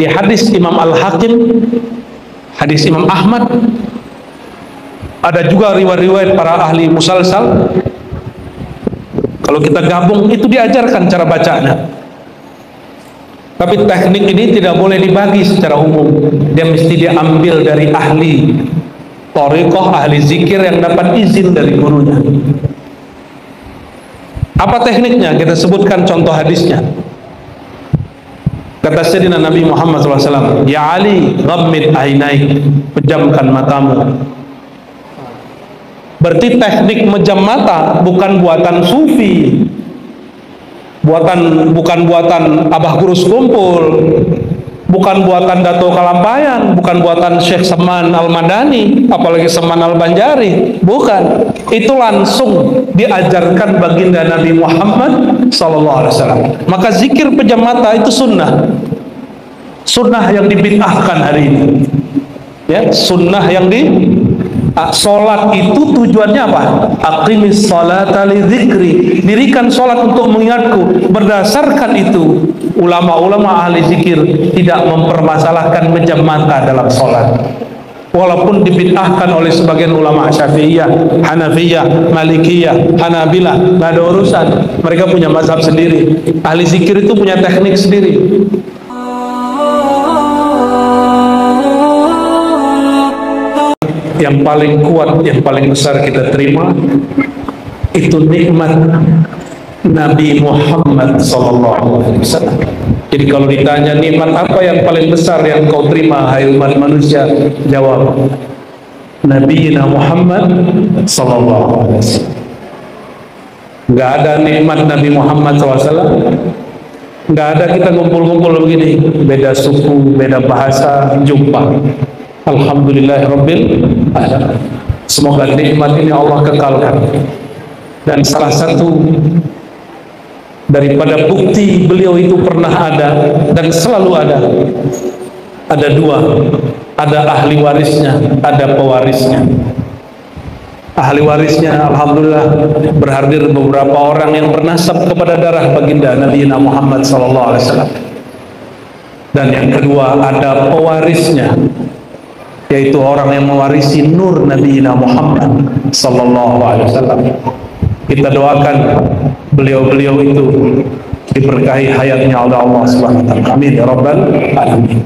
Di hadis Imam Al-Hakim, hadis Imam Ahmad, ada juga riwayat-riwayat para ahli musalsal. Kalau kita gabung itu diajarkan cara bacanya. Tapi teknik ini tidak boleh dibagi secara umum. Dia mesti diambil dari ahli thariqah, ahli zikir yang dapat izin dari gurunya. Apa tekniknya? Kita sebutkan contoh hadisnya. Kata Sayyidina Nabi Muhammad SAW, "Ya Ali, ghammid ainaik," pejamkan matamu. Berarti teknik mejam mata bukan buatan sufi, bukan buatan Abah Gurus Kumpul, bukan buatan Dato Kalampayan, bukan buatan Syekh Saman Al-Madani, apalagi Saman Al-Banjari, bukan. Itu langsung diajarkan baginda Nabi Muhammad SAW. Maka zikir pejam mata itu sunnah, sunnah yang dibid'ahkan hari ini. Ya, sunnah yang Solat itu tujuannya apa? Aqimis salata li dzikri. Dirikan solat untuk mengingatku. Berdasarkan itu, ulama-ulama ahli zikir tidak mempermasalahkan mejam mata dalam solat. Walaupun dibid'ahkan oleh sebagian ulama Syafi'iyah, Hanafiyah, Malikiyah, Hanabilah, nggak ada urusan. Mereka punya mazhab sendiri. Ahli zikir itu punya teknik sendiri. Yang paling kuat, yang paling besar kita terima itu nikmat Nabi Muhammad SAW. Jadi kalau ditanya nikmat apa yang paling besar yang kau terima hai umat manusia, jawab Nabi Muhammad SAW. Nggak ada nikmat Nabi Muhammad SAW, nggak ada kita ngumpul-ngumpul begini, beda suku, beda bahasa, jumpa. Alhamdulillahirabbil alamin. Semoga nikmat ini Allah kekalkan. Dan salah satu daripada bukti beliau itu pernah ada dan selalu ada dua, ada ahli warisnya, ada pewarisnya. Ahli warisnya alhamdulillah berhadir beberapa orang yang bernasab kepada darah baginda Nabi Muhammad SAW. Dan yang kedua ada pewarisnya, yaitu orang yang mewarisi nur Nabi Muhammad SAW. Kita doakan beliau-beliau itu diberkahi hayatnya oleh Allah Subhanahu wa taala. Amin ya rabbal alamin.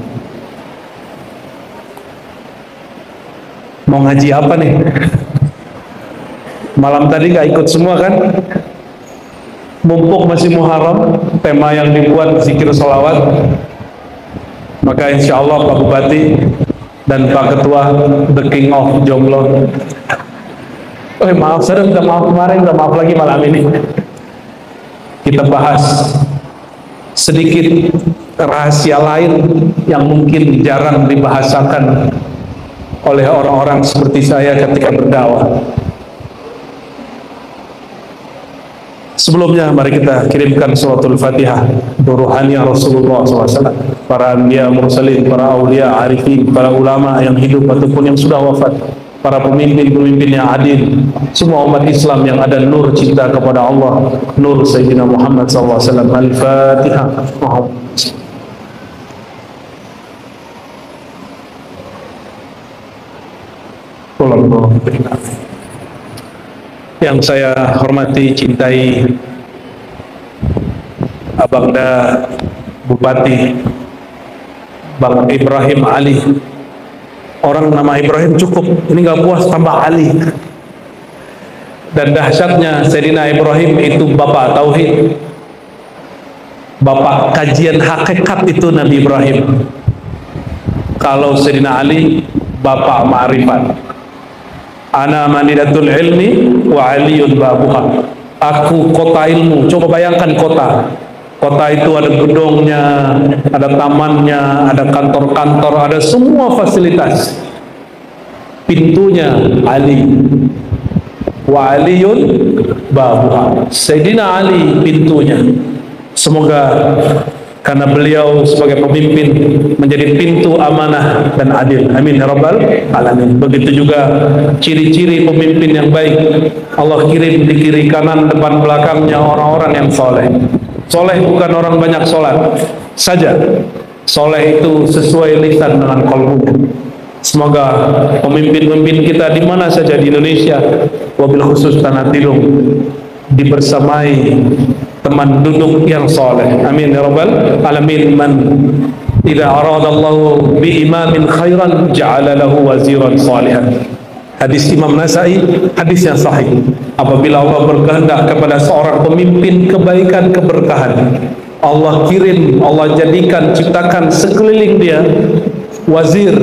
Mau ngaji apa nih? Malam tadi gak ikut semua kan? Mumpuk masih Muharram, tema yang dibuat zikir salawat. Maka insya Allah Pak Bupati dan Pak Ketua, the king of jomblo. Maaf, saya udah maaf kemarin, udah maaf lagi malam ini. Kita bahas sedikit rahasia lain yang mungkin jarang dibahasakan oleh orang-orang seperti saya ketika berdakwah. Sebelumnya mari kita kirimkan suratul Fatihah ruhani Rasulullah SAW, para anbiya mursalin, para aulia arifin, para ulama yang hidup ataupun yang sudah wafat, para pemimpin-pemimpin yang adil, semua umat Islam yang ada nur cinta kepada Allah, nur Sayyidina Muhammad SAW. Al-Fatihah. Yang saya hormati, cintai Abangda Bupati Bang Ibrahim Ali. Orang nama Ibrahim cukup, ini nggak puas tambah Ali. Dan dahsyatnya Sayyidina Ibrahim itu bapak tauhid, bapak kajian hakikat itu Nabi Ibrahim. Kalau Sayyidina Ali bapak ma'rifat. Ana manidatul ilmi wa aliyun babuha. Aku kota ilmu. Coba bayangkan kota. Kota itu ada gedungnya, ada tamannya, ada kantor-kantor, ada semua fasilitas. Pintunya Ali. Wa aliyun babuha. Sayyidina Ali pintunya. Semoga karena beliau sebagai pemimpin menjadi pintu amanah dan adil. Amin ya rabbal alamin. Begitu juga ciri-ciri pemimpin yang baik. Allah kirim di kiri kanan depan belakangnya orang-orang yang soleh. Soleh bukan orang banyak sholat saja, Soleh itu sesuai lisan dengan kalbunya. Semoga pemimpin-pemimpin kita di mana saja di Indonesia, wabil khusus Tanah Tilung, dibersamai teman duduk yang soleh. Amin ya rabbal alamin. Man idza aradallahu bi imamin khairan ja'ala lahu waziran salihan. Hadis Imam Nasai, hadis yang sahih. Apabila Allah berkehendak kepada seorang pemimpin kebaikan keberkahan, Allah kirim, Allah jadikan, ciptakan sekeliling dia wazir,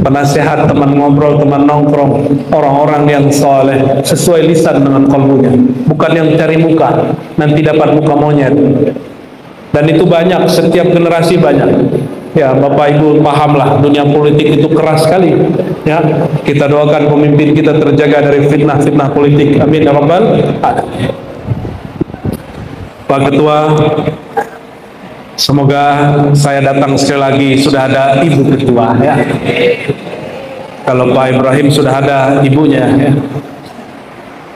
penasehat, teman ngobrol, teman nongkrong, orang-orang yang soleh sesuai lisan dengan kalbunya, bukan yang cari muka, nanti dapat muka monyet. Dan itu banyak, setiap generasi banyak. Ya, Bapak Ibu pahamlah, dunia politik itu keras sekali. Ya, kita doakan pemimpin kita terjaga dari fitnah-fitnah politik. Amin ya rabbal alamin. Pak Ketua, semoga saya datang sekali lagi sudah ada Ibu Ketua ya. Kalau Pak Ibrahim sudah ada ibunya ya.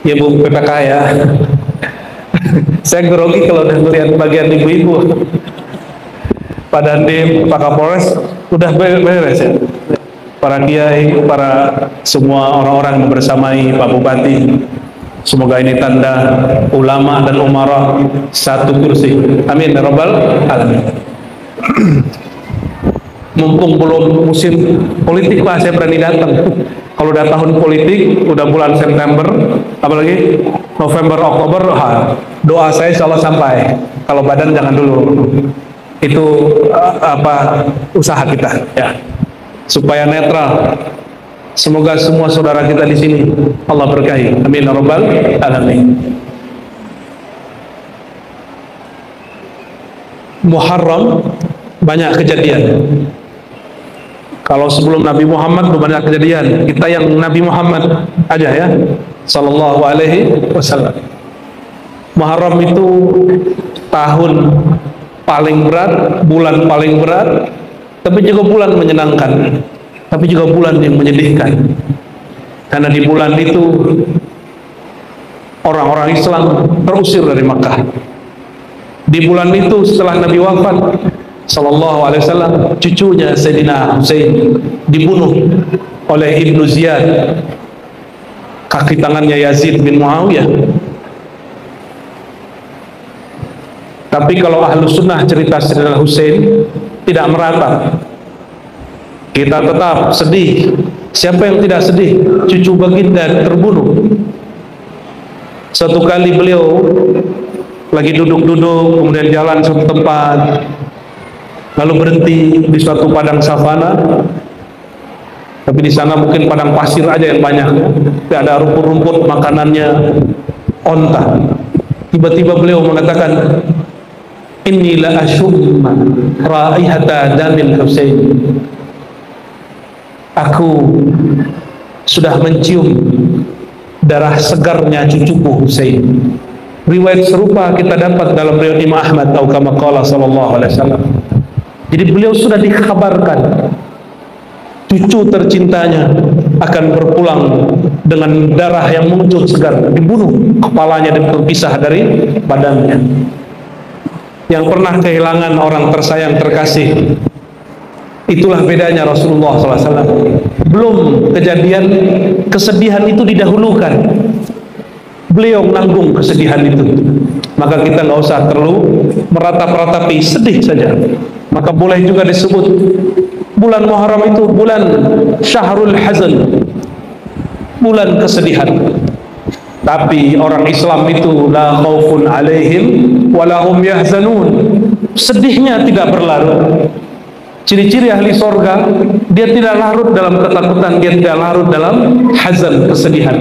Ibu PPK ya. Saya grogi kalau udah melihat bagian ibu-ibu. Pak Dandim, Pak Kapolres udah beres ya. Para kiai, para semua orang-orang yang bersamai Pak Bupati. Semoga ini tanda ulama dan umara satu kursi. Amin ya rabbal alamin. Mumpung belum musim politik Pak, saya berani datang. Kalau udah tahun politik, udah bulan September, apalagi November, Oktober, doa saya insya Allah sampai. Kalau badan jangan dulu. Itu usaha kita ya, supaya netral. Semoga semua saudara kita di sini Allah berkahi. Amin ya rabbal alamin. Muharram banyak kejadian. Kalau sebelum Nabi Muhammad banyak kejadian. Kita yang Nabi Muhammad aja ya, sallallahu alaihi wasallam. Muharram itu tahun paling berat, bulan paling berat, tapi juga bulan menyenangkan, tapi juga bulan yang menyedihkan. Karena di bulan itu orang-orang Islam terusir dari Makkah. Di bulan itu setelah Nabi wafat sallallahu alaihi wasallam, cucunya Sayyidina Husain dibunuh oleh Ibnu Ziyad, kaki tangannya Yazid bin Muawiyah. Tapi kalau ahlu sunnah cerita Sayyidina Husain tidak merata. Kita tetap sedih. Siapa yang tidak sedih? Cucu baginda terbunuh. Suatu kali beliau lagi duduk-duduk, kemudian jalan suatu tempat, lalu berhenti di suatu padang savana. Tapi di sana mungkin padang pasir aja yang banyak, tidak ada rumput-rumput, makanannya onta. Tiba-tiba beliau mengatakan, inni la ashumma raihata damil Husain. Aku sudah mencium darah segarnya cucuku Husain. Riwayat serupa kita dapat dalam riwayat Imam Ahmad atau kama qala sallallahu alaihi wasallam. Jadi beliau sudah dikabarkan cucu tercintanya akan berpulang dengan darah yang muncul segar, dibunuh kepalanya dan terpisah dari badannya. Yang pernah kehilangan orang tersayang terkasih, itulah bedanya Rasulullah SAW. Belum kejadian kesedihan itu didahulukan, beliau menanggung kesedihan itu. Maka kita nggak usah terlalu meratap-ratapi, sedih saja. Maka boleh juga disebut bulan Muharram itu bulan Syahrul Hazan, bulan kesedihan. Tapi orang Islam itu la khaufun alaihim walahum yahzanun, sedihnya tidak berlarut. Ciri-ciri ahli sorga, dia tidak larut dalam ketakutan, dia tidak larut dalam hazan, kesedihan.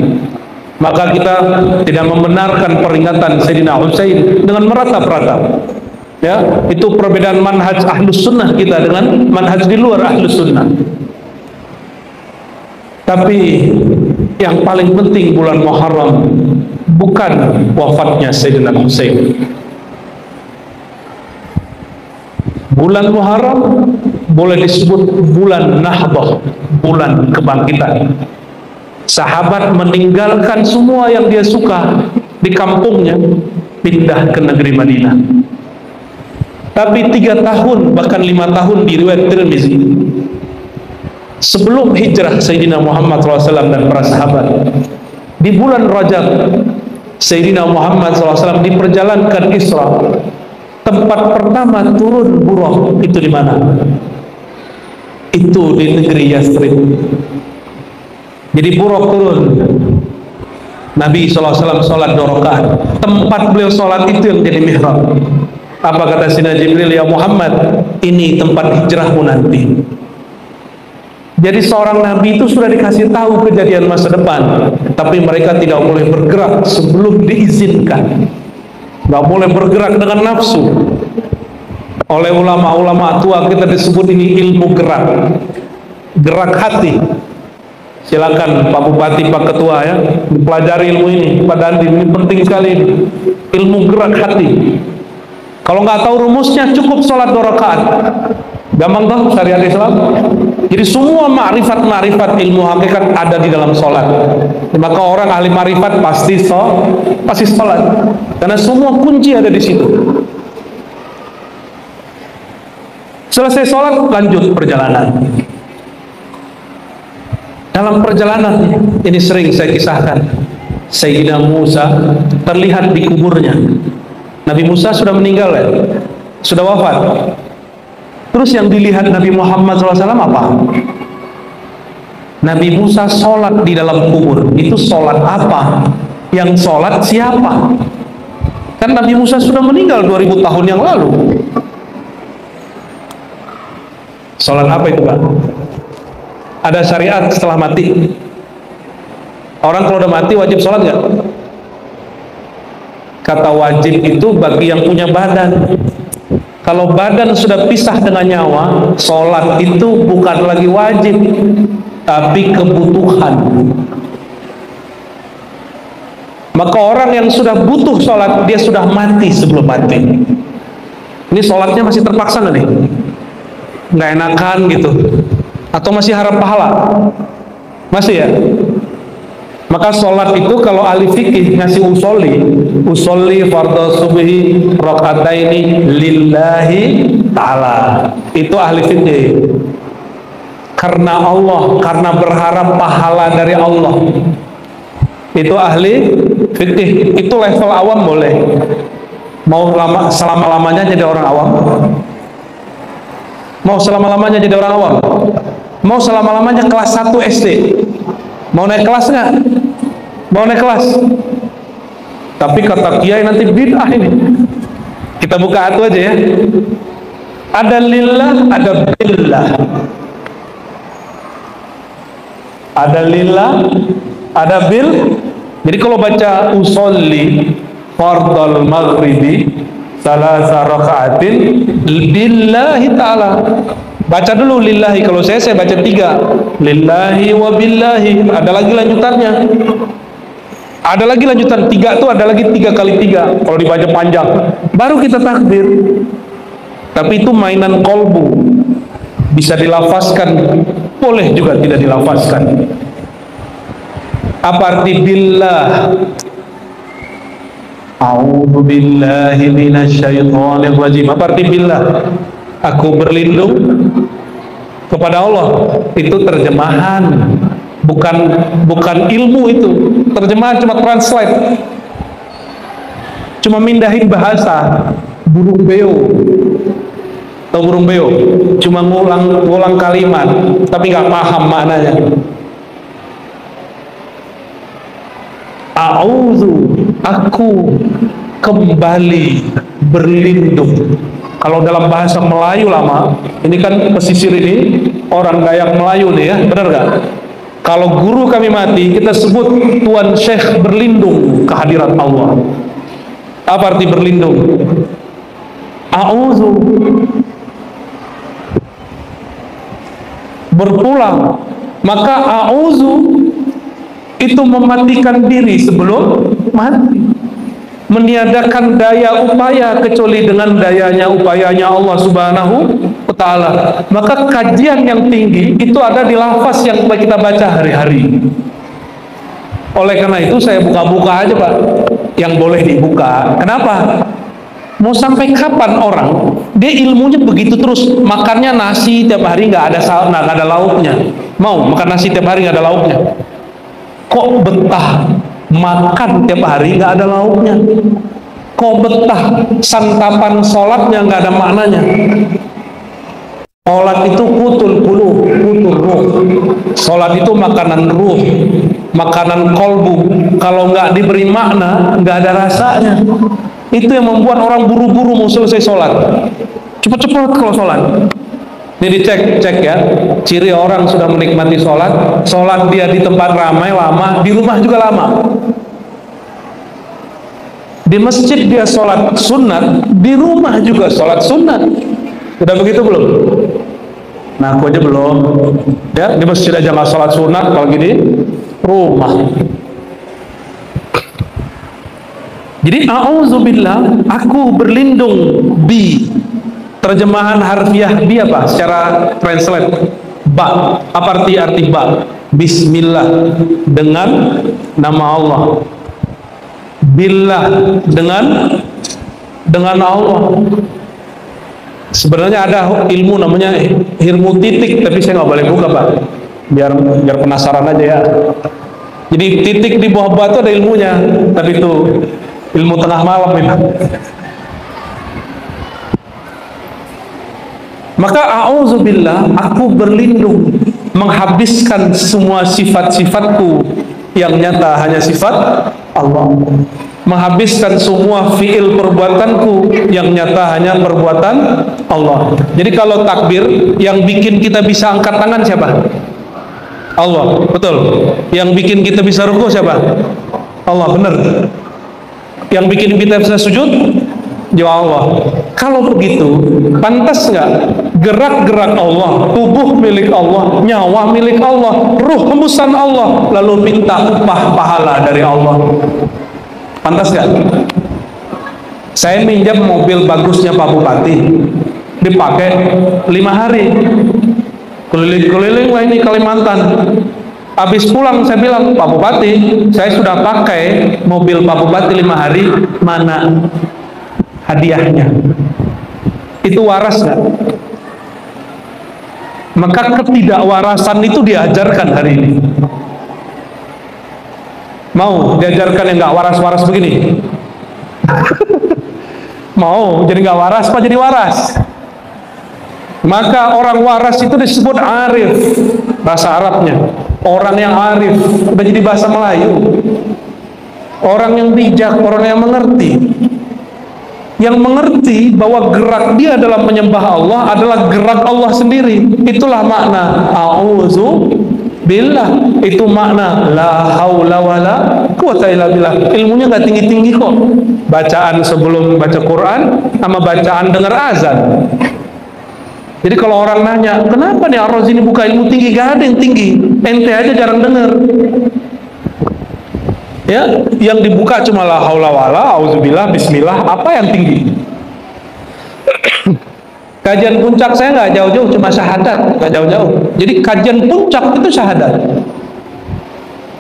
Maka kita tidak membenarkan peringatan Sayyidina Husain dengan meratap-ratap. Ya, itu perbedaan manhaj ahlus sunnah kita dengan manhaj di luar ahlus sunnah. Tapi yang paling penting bulan Muharram bukan wafatnya Sayyidina Husain. Bulan Muharram boleh disebut bulan Nahdah, bulan kebangkitan. Sahabat meninggalkan semua yang dia suka di kampungnya, pindah ke negeri Madinah. Tapi 3 tahun bahkan 5 tahun di riwayat Tirmizi sebelum hijrah Sayyidina Muhammad SAW dan para sahabat, di bulan Rajab Sayyidina Muhammad SAW diperjalankan Isra. Tempat pertama turun Buraq itu di mana? Itu di negeri Yathrib. Jadi Buraq turun, Nabi SAW sholat 2 rakaat. Tempat beliau sholat itu yang jadi mihrab. Apa kata Sayyidina Jibril? Ya Muhammad, ini tempat hijrahmu nanti. Jadi seorang nabi itu sudah dikasih tahu kejadian masa depan, tapi mereka tidak boleh bergerak sebelum diizinkan. Nggak boleh bergerak dengan nafsu. Oleh ulama-ulama tua kita disebut ini ilmu gerak, gerak hati. Silakan Pak Bupati, Pak Ketua ya, pelajari ilmu ini. Pak Dandi, ini penting sekali ini. Ilmu gerak hati. Kalau nggak tahu rumusnya, cukup sholat 2 rakaat. Gampang toh syariat Islam. Jadi semua ma'rifat ilmu hakikat ada di dalam sholat. Maka orang ahli ma'rifat pasti sholat, karena semua kunci ada di situ. Selesai sholat, lanjut perjalanan. Dalam perjalanan ini sering saya kisahkan, Sayyidina Musa terlihat di kuburnya. Nabi Musa sudah meninggal ya, sudah wafat. Terus yang dilihat Nabi Muhammad SAW apa? Nabi Musa sholat di dalam kubur. Itu sholat apa? Yang sholat siapa? Kan Nabi Musa sudah meninggal 2000 tahun yang lalu. Sholat apa itu Pak? Ada syariat setelah mati. Orang kalau udah mati wajib sholat nggak? Kata wajib itu bagi yang punya badan. Kalau badan sudah pisah dengan nyawa, sholat itu bukan lagi wajib, tapi kebutuhan. Maka orang yang sudah butuh sholat, dia sudah mati sebelum mati. Ini sholatnya masih terpaksa nggak nih? Nggak enakan gitu? Atau masih harap pahala? Masih ya? Maka sholat itu kalau ahli fikih ngasih usolli fardhu subhi rakaataini lillahi ta'ala, itu ahli fikih. Karena Allah, karena berharap pahala dari Allah, itu ahli fikih. Itu level awam boleh. Mau selama-lamanya jadi orang awam? Mau selama-lamanya jadi orang awam? Mau selama-lamanya kelas 1 SD? Mau naik kelas nggak? Mau naik kelas? Tapi kata kiai nanti bid'ah ini. Kita buka atu aja ya. Ada lillah, ada billah. Ada lillah, ada bil. Jadi kalau baca usolli fardal maghribi salasa raka'atin billahi ta'ala. Baca dulu lillahi, kalau saya baca 3. Lillahi wa billahi. Ada lagi lanjutannya. Ada lagi lanjutan 3 tuh, ada lagi 3 kali 3. Kalau dibaca panjang, baru kita takbir. Tapi itu mainan kolbu. Bisa dilafazkan, boleh juga tidak dilafazkan. Apa arti billah? A'udzu billahi minasyaitonir rajim. Apa arti billah? Aku berlindung kepada Allah. Itu terjemahan, bukan ilmu. Itu terjemahan, cuma translate, cuma mindahin bahasa. Burung beo, atau burung beo cuma ngulang kalimat tapi nggak paham maknanya. A'udzu, aku kembali berlindung. Kalau dalam bahasa Melayu lama, ini kan pesisir ini orang Dayak Melayu nih ya, benar nggak? Kalau guru kami mati, kita sebut Tuan Syekh berlindung kehadirat Allah. Apa arti berlindung? A'udzu, berpulang. Maka a'udzu itu mematikan diri sebelum mati, meniadakan daya upaya kecuali dengan upayanya Allah Subhanahu wa Ta'ala. Maka kajian yang tinggi itu ada di lafaz yang kita baca hari-hari. Oleh karena itu saya buka-buka aja Pak, yang boleh dibuka. Kenapa? Mau sampai kapan orang dia ilmunya begitu terus, makannya nasi tiap hari nggak ada lauknya, mau makan nasi tiap hari nggak ada lauknya, kok betah makan tiap hari nggak ada lauknya, kok betah santapan sholatnya nggak ada maknanya. Sholat itu kutul qulub, kutul ruh. Sholat itu makanan ruh, makanan kolbu. Kalau nggak diberi makna, nggak ada rasanya. Itu yang membuat orang buru-buru mau selesai sholat. Cepat-cepat kalau sholat. Ini dicek ya. Ciri orang sudah menikmati sholat. Sholat dia di tempat ramai lama, di rumah juga lama. Di masjid dia sholat sunat, di rumah juga sholat sunat. Sudah begitu belum? Nah, aku aja belum. Ya, di masjid aja nggak sholat sunat, kalau gini rumah. Jadi a'udzubillah, aku berlindung bi. Terjemahan harfiah bi apa? Secara translate ba. Apa arti ba? Bismillah, dengan nama Allah. Billah, dengan Allah. Sebenarnya ada ilmu namanya ilmu titik, tapi saya nggak boleh buka, Pak. Biar penasaran aja ya. Jadi titik di bawah batu ada ilmunya, tapi itu ilmu tengah malam itu. Maka a'udzubillah, aku berlindung menghabiskan semua sifat-sifatku yang nyata hanya sifat Allah, menghabiskan semua fiil perbuatanku yang nyata hanya perbuatan Allah. Jadi kalau takbir, yang bikin kita bisa angkat tangan siapa? Allah, betul. Yang bikin kita bisa ruku siapa? Allah, benar. Yang bikin kita bisa sujud juga Allah. Kalau begitu, pantas nggak gerak-gerak Allah, tubuh milik Allah, nyawa milik Allah, ruh hembusan Allah, lalu minta upah pahala dari Allah? Pantas nggak? Saya minjam mobil bagusnya Pak Bupati, dipakai 5 hari, keliling-keliling wah ini Kalimantan. Habis pulang saya bilang, Pak Bupati, saya sudah pakai mobil Pak Bupati 5 hari, mana hadiahnya? Itu waras nggak? Maka ketidakwarasan itu diajarkan hari ini. Mau diajarkan yang nggak waras-waras begini? Mau jadi nggak waras apa jadi waras? Maka orang waras itu disebut arif, bahasa Arabnya. Orang yang arif, udah jadi bahasa Melayu. Orang yang bijak, orang yang mengerti. Yang mengerti bahwa gerak dia dalam menyembah Allah adalah gerak Allah sendiri. Itulah makna a'udzu billah. Itu makna la haula wala quwata illa billah. Ilmunya nggak tinggi-tinggi kok. Bacaan sebelum baca Quran sama bacaan dengar azan. Jadi kalau orang nanya, kenapa nih Ar-Razi ini buka ilmu tinggi? Gak ada yang tinggi, ente aja jarang dengar. Ya, yang dibuka cuma la haula wala, auzubillah, bismillah. Apa yang tinggi? Kajian puncak saya nggak jauh-jauh, cuma syahadat, nggak jauh-jauh. Jadi kajian puncak itu syahadat.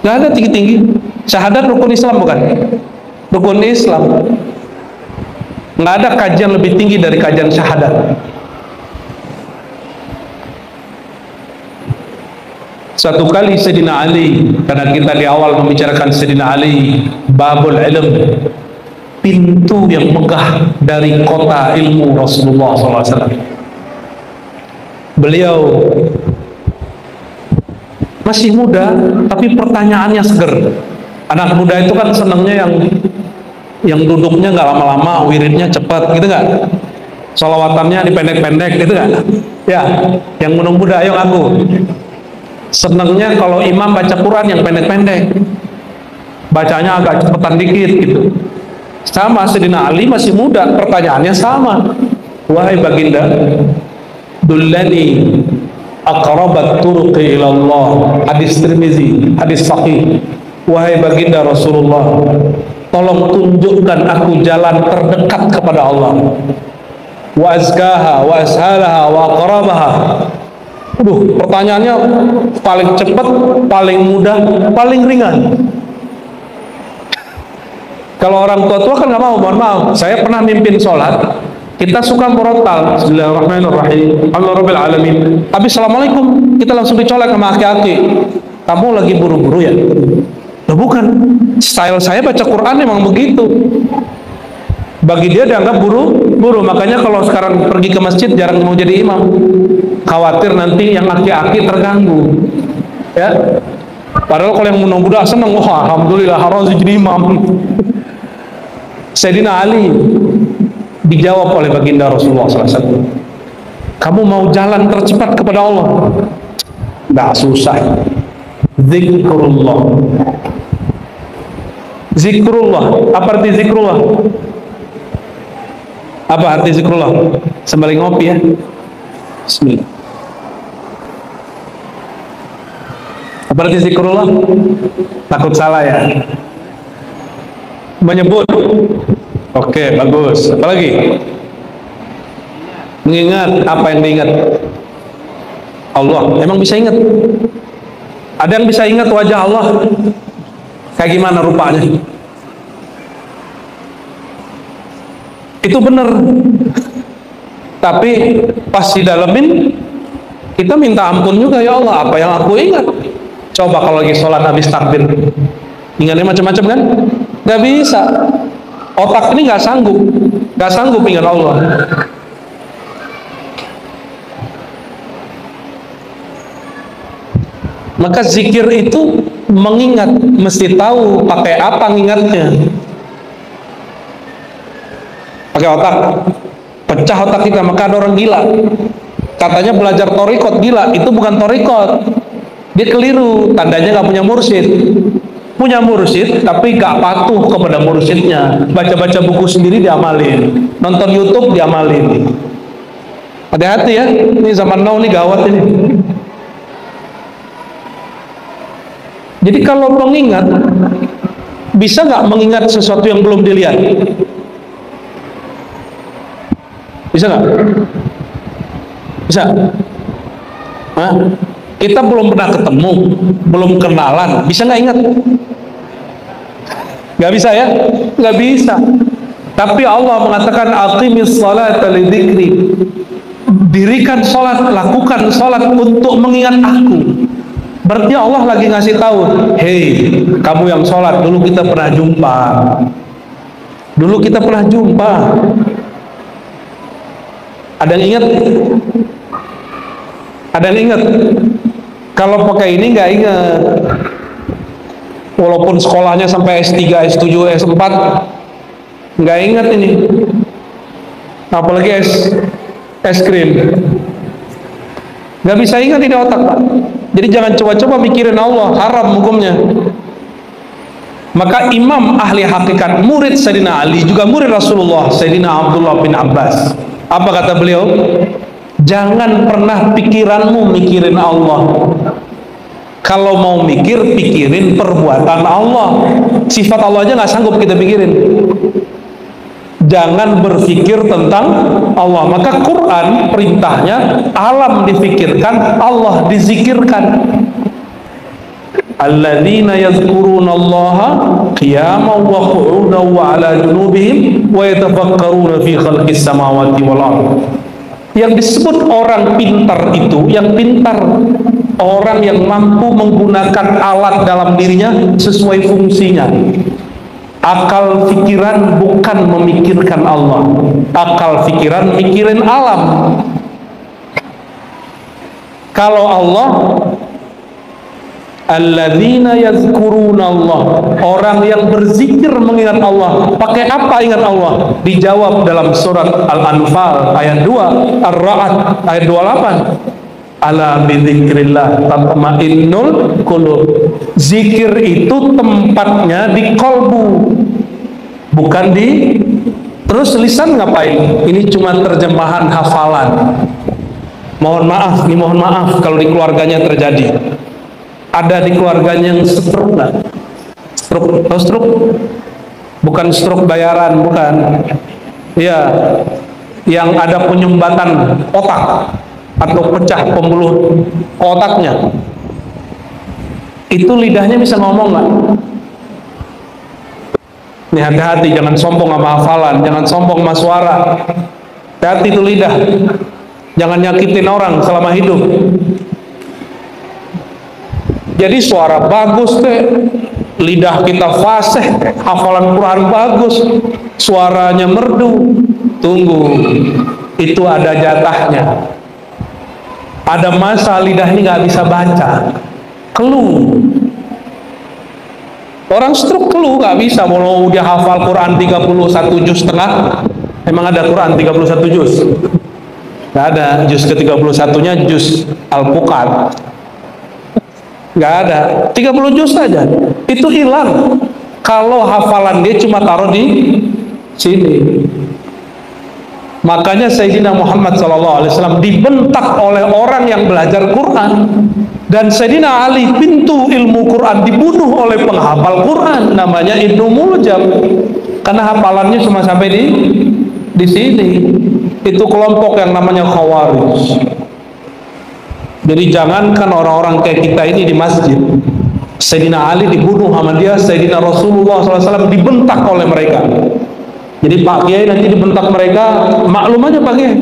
Nggak ada tinggi-tinggi. Syahadat rukun Islam bukan? Rukun Islam. Nggak ada kajian lebih tinggi dari kajian syahadat. Satu kali Sayyidina Ali, karena kita di awal membicarakan Sayyidina Ali, babul ilm, pintu yang megah dari kota ilmu Rasulullah SAW. Beliau masih muda, tapi pertanyaannya seger. Anak muda itu kan senangnya yang duduknya nggak lama-lama, wiridnya cepat, gitu nggak? Sholawatannya dipendek-pendek, gitu nggak? Ya, yang muda-muda, ayo ngaku. Senangnya kalau imam baca Quran yang pendek-pendek, bacanya agak cepetan dikit gitu. Sama Sayyidina Ali masih muda, pertanyaannya sama. Wahai baginda, dullani aqrabat turuqi ilallah. Hadis Tirmizi, hadis sahih. Wahai baginda Rasulullah, tolong tunjukkan aku jalan terdekat kepada Allah. Wa azkaha wa ashalaha wa aqrabaha. Pertanyaannya paling cepat, paling mudah, paling ringan. Kalau orang tua-tua kan nggak mau, mohon maaf. Saya pernah mimpin sholat, kita suka murotal, Bismillahirrahmanirrahim, Alhamdulillahirabbil alamin. Habis assalamualaikum, kita langsung dicolek sama aki-aki. Kamu lagi buru-buru ya? Loh bukan, style saya baca Quran memang begitu. Bagi dia dianggap buru-buru, makanya kalau sekarang pergi ke masjid jarang mau jadi imam. Khawatir nanti yang aki-aki terganggu. Ya. Padahal kalau yang muda senang, wah alhamdulillah harus jadi imam. Sayyidina Ali dijawab oleh baginda Rasulullah SAW, kamu mau jalan tercepat kepada Allah? Nggak susah. Zikrullah. Zikrullah. Apa arti zikrullah? Apa arti zikrullah? Sembari ngopi ya. Bismillah. Apa arti zikrullah? Takut salah ya. Menyebut. Oke, bagus. Apa lagi? Mengingat. Apa yang diingat? Allah. Emang bisa ingat? Ada yang bisa ingat wajah Allah? Kayak gimana rupanya? Itu benar. Tapi pas didalemin, kita minta ampun juga, ya Allah, apa yang aku ingat? Coba kalau lagi sholat habis takbir, ingatnya macam-macam kan? Gak bisa. Otak ini gak sanggup ingat Allah. Maka zikir itu mengingat, mesti tahu pakai apa ngingatnya. Pakai otak, pecah otak kita. Maka ada orang gila, katanya belajar torikot, gila. Itu bukan torikot, dia keliru, tandanya gak punya mursyid. Punya mursyid tapi gak patuh kepada mursyidnya. Baca-baca buku sendiri diamalin, nonton YouTube diamalin. Hati-hati ya, ini zaman now nih gawat ini. Jadi kalau mengingat, bisa nggak mengingat sesuatu yang belum dilihat? Bisa nggak? Bisa? Hah? Kita belum pernah ketemu, belum kenalan, bisa nggak ingat? Nggak bisa ya? Nggak bisa. Tapi Allah mengatakan aqimis salata lidzikri. Dirikan sholat, lakukan sholat untuk mengingat aku. Berarti Allah lagi ngasih tahu, hei, kamu yang sholat, dulu kita pernah jumpa. Dulu kita pernah jumpa. Ada yang ingat? Ada yang ingat? Kalau pakai ini nggak ingat. Walaupun sekolahnya sampai S3, S7, S4, nggak ingat ini. Apalagi es krim. Nggak bisa ingat ini otak, Pak. Jadi jangan coba-coba mikirin Allah, haram hukumnya. Maka imam ahli hakikat, murid Sayyidina Ali, juga murid Rasulullah, Sayyidina Abdullah bin Abbas. Apa kata beliau? Jangan pernah pikiranmu mikirin Allah. Kalau mau mikir, pikirin perbuatan Allah. Sifat Allah aja nggak sanggup kita pikirin. Jangan berpikir tentang Allah. Maka Quran perintahnya alam difikirkan, Allah dizikirkan. Alladzina yadhkurunallaha qiyaman wa qu'udan wa 'ala junubihim wa yatafakkaruna fi khalqis samawati wal ardh. Yang disebut orang pintar itu, yang pintar, orang yang mampu menggunakan alat dalam dirinya sesuai fungsinya. Akal pikiran bukan memikirkan Allah, akal pikiran mikirin alam. Kalau Allah, alladzina yazkuruna Allah, orang yang berzikir mengingat Allah. Pakai apa ingat Allah? Dijawab dalam surat Al-Anfal ayat 2, Ar-Ra'd ayat 28. Ala bidzikrillah tatma'innul qulub. Zikir itu tempatnya di kolbu, bukan di. Terus lisan ngapain? Ini cuma terjemahan hafalan. Mohon maaf nih, mohon maaf kalau di keluarganya terjadi. Ada di keluarganya yang stroke nggak? Stroke, tahu stroke? Bukan stroke bayaran, bukan. Iya, yang ada penyumbatan otak atau pecah pembuluh otaknya. Itu lidahnya bisa ngomong nggak? Ini hati-hati, jangan sombong sama hafalan, jangan sombong sama suara. Hati-hati itu lidah, jangan nyakitin orang selama hidup. Jadi suara bagus deh, lidah kita fasih, hafalan Quran bagus, suaranya merdu. Tunggu, itu ada jatahnya. Ada masa lidah ini nggak bisa baca, keluh. Orang stroke keluh nggak bisa, mau dia hafal Quran 31 juz setengah. Emang ada Quran 31 juz? Nggak ada. Juz ke-31-nya juz Al-Fuqat. Nggak ada. 30 juz saja. Itu hilang kalau hafalan dia cuma taruh di sini. Makanya Sayyidina Muhammad SAW dibentak oleh orang yang belajar Quran, dan Sayyidina Ali pintu ilmu Quran dibunuh oleh penghafal Quran namanya Ibnu Muljam, karena hafalannya cuma sampai di sini. Itu kelompok yang namanya Khawarij. Jadi jangankan orang-orang kayak kita ini di masjid, Sayyidina Ali dibunuh sama dia, Sayyidina Rasulullah SAW dibentak oleh mereka. Jadi Pak Kiai nanti dibentak mereka, maklum aja Pak Kiai,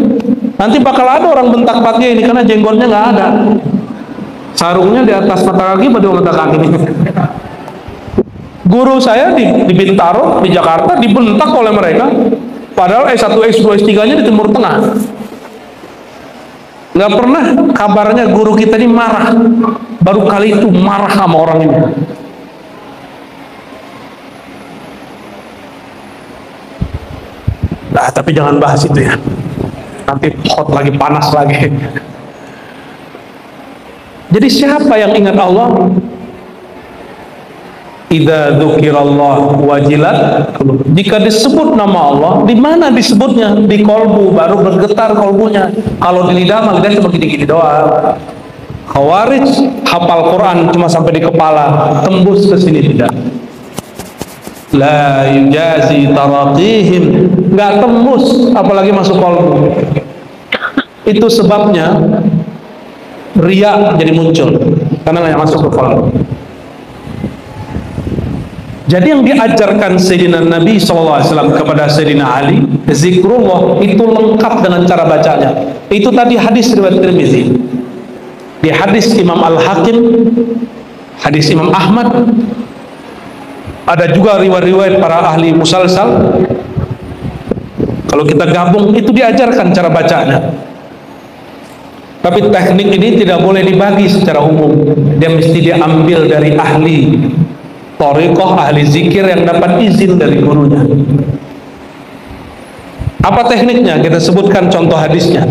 nanti bakal ada orang bentak Pak Kiai ini karena jenggotnya nggak ada, sarungnya di atas mata kaki pada mata kaki ini. Guru saya di Bintaro di Jakarta dibentak oleh mereka, padahal S1, S2, S3-nya di Timur Tengah. Nggak pernah kabarnya guru kita ini marah, baru kali itu marah sama orang ini. Nah, tapi jangan bahas itu ya, nanti hot lagi, panas lagi. Jadi siapa yang ingat Allah? Idza dzukirallah wajilat. Jika disebut nama Allah, di mana disebutnya? Di kolbu, baru bergetar kolbunya. Kalau di lidah, lidah cuma gini-gini doang. Khawarij hafal Quran cuma sampai di kepala, tembus ke sini tidak. La yujazi taraqihim, nggak tembus, apalagi masuk kolbu. Itu sebabnya riya jadi muncul, karena nggak masuk ke kolbu. Jadi yang diajarkan Sayyidina Nabi SAW kepada Sayyidina Ali, zikrullah itu lengkap dengan cara bacanya. Itu tadi hadis riwayat Tirmizi. Di hadis Imam Al-Hakim, hadis Imam Ahmad, ada juga riwayat-riwayat para ahli musalsal. Kalau kita gabung, itu diajarkan cara bacanya. Tapi teknik ini tidak boleh dibagi secara umum. Dia mesti diambil dari ahli thariqah, ahli zikir yang dapat izin dari gurunya. Apa tekniknya? Kita sebutkan contoh hadisnya.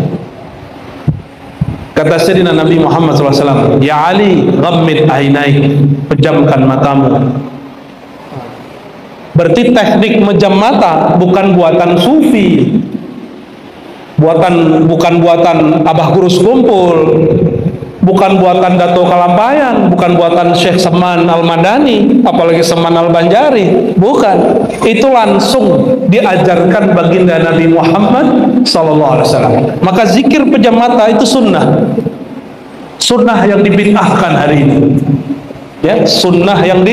Kata Sayyidina Nabi Muhammad SAW, Ya Ali, ghammid ainaik, pejamkan matamu. Berarti teknik mejam mata bukan buatan sufi, bukan buatan Abah Gurus Kumpul, bukan buatan Dato Kalampayan, bukan buatan Syekh Saman Al-Madani, apalagi Saman Al-Banjari, bukan. Itu langsung diajarkan baginda Nabi Muhammad SAW. Maka zikir pejam mata itu sunnah, sunnah yang dibid'ahkan hari ini. Ya, sunnah yang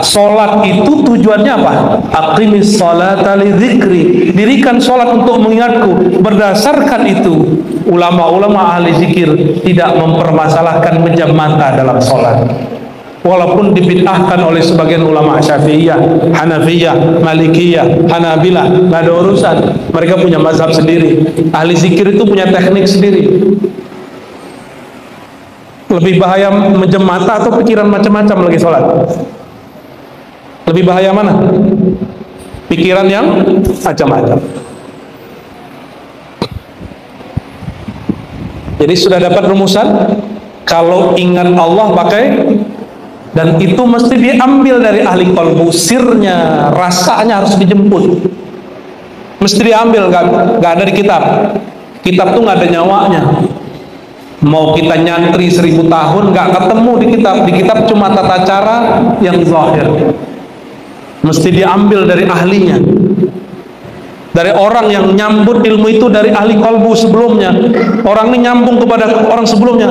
sholat itu tujuannya apa? Aqimis sholata li dzikri, dirikan sholat untuk mengingatku. Berdasarkan itu, ulama-ulama ahli zikir tidak mempermasalahkan pejam mata dalam sholat, walaupun dibid'ahkan oleh sebagian ulama Syafi'iyah, Hanafiyah, Malikiyah, Hanabilah. Nggak ada urusan, mereka punya mazhab sendiri. Ahli zikir itu punya teknik sendiri. Lebih bahaya menjem mata atau pikiran macam-macam lagi sholat? Lebih bahaya mana? Pikiran yang macam-macam. Jadi sudah dapat rumusan, kalau ingat Allah pakai, dan itu mesti diambil dari ahli qalbu, sirnya, rasanya harus dijemput, mesti diambil, nggak ada di kitab. Kitab tuh nggak ada nyawanya. Mau kita nyantri 1000 tahun nggak ketemu di kitab. Di kitab cuma tata cara yang zahir, mesti diambil dari ahlinya. dari orang yang nyambut ilmu itu dari ahli qalbu sebelumnya. Orang ini nyambung kepada orang sebelumnya,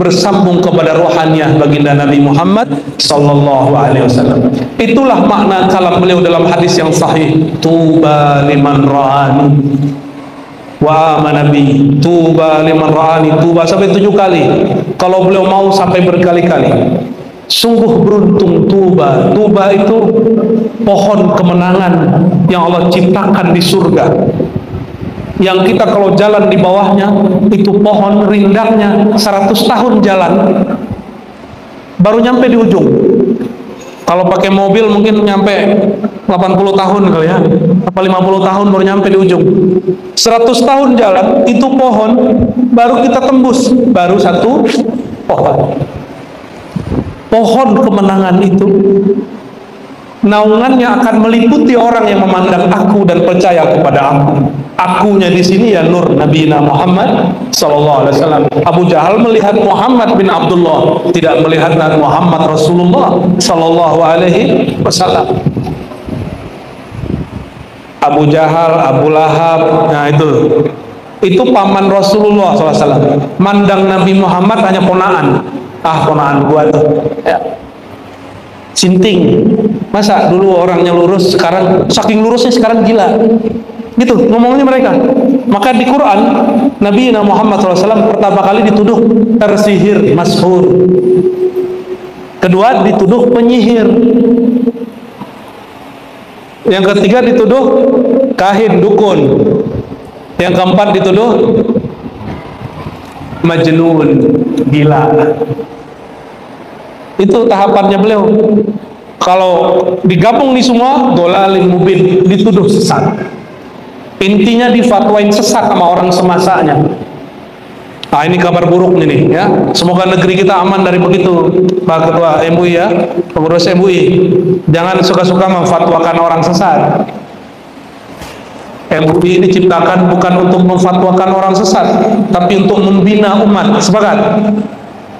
bersambung kepada rohaniah baginda Nabi Muhammad sallallahu alaihi wasallam. Itulah makna kalam beliau dalam hadis yang sahih, tuba liman ra'ani wa amana bi. Tuba liman ra'ani, tuba sampai 7 kali. Kalau beliau mau sampai berkali-kali. Sungguh beruntung tuba. Tuba itu pohon kemenangan yang Allah ciptakan di surga, yang kita kalau jalan di bawahnya itu pohon rindangnya 100 tahun jalan baru nyampe di ujung. Kalau pakai mobil mungkin nyampe 80 tahun kali ya, apa 50 tahun baru nyampe di ujung. 100 tahun jalan itu pohon baru kita tembus, baru satu pohon. Pohon kemenangan itu naungannya akan meliputi orang yang memandang aku dan percaya kepada aku. Akunya di sini ya nur Nabi Muhammad sallallahu alaihi wasallam. Abu Jahal melihat Muhammad bin Abdullah, tidak melihat Muhammad Rasulullah sallallahu alaihi wasallam. Abu Jahal, Abu Lahab, nah itu paman Rasulullah SAW. Mandang Nabi Muhammad hanya ponaan. Ponaan gua tuh ya. Sinting. Masa dulu orangnya lurus, sekarang saking lurusnya sekarang gila gitu ngomongnya mereka. Maka di Quran Nabi Muhammad SAW pertama kali dituduh tersihir, mashur. Kedua dituduh penyihir. Yang ketiga dituduh kahin, dukun. Yang keempat dituduh majnun, gila. Itu tahapannya beliau. Kalau digabung nih semua, dolalin mubin, dituduh sesat. Intinya difatwain sesat sama orang semasanya. Nah, ini kabar buruk nih ya. Semoga negeri kita aman dari begitu, Pak Ketua MUI ya, pengurus MUI. Jangan suka-suka memfatwakan orang sesat. MUI diciptakan bukan untuk memfatwakan orang sesat, tapi untuk membina umat. Sepakat?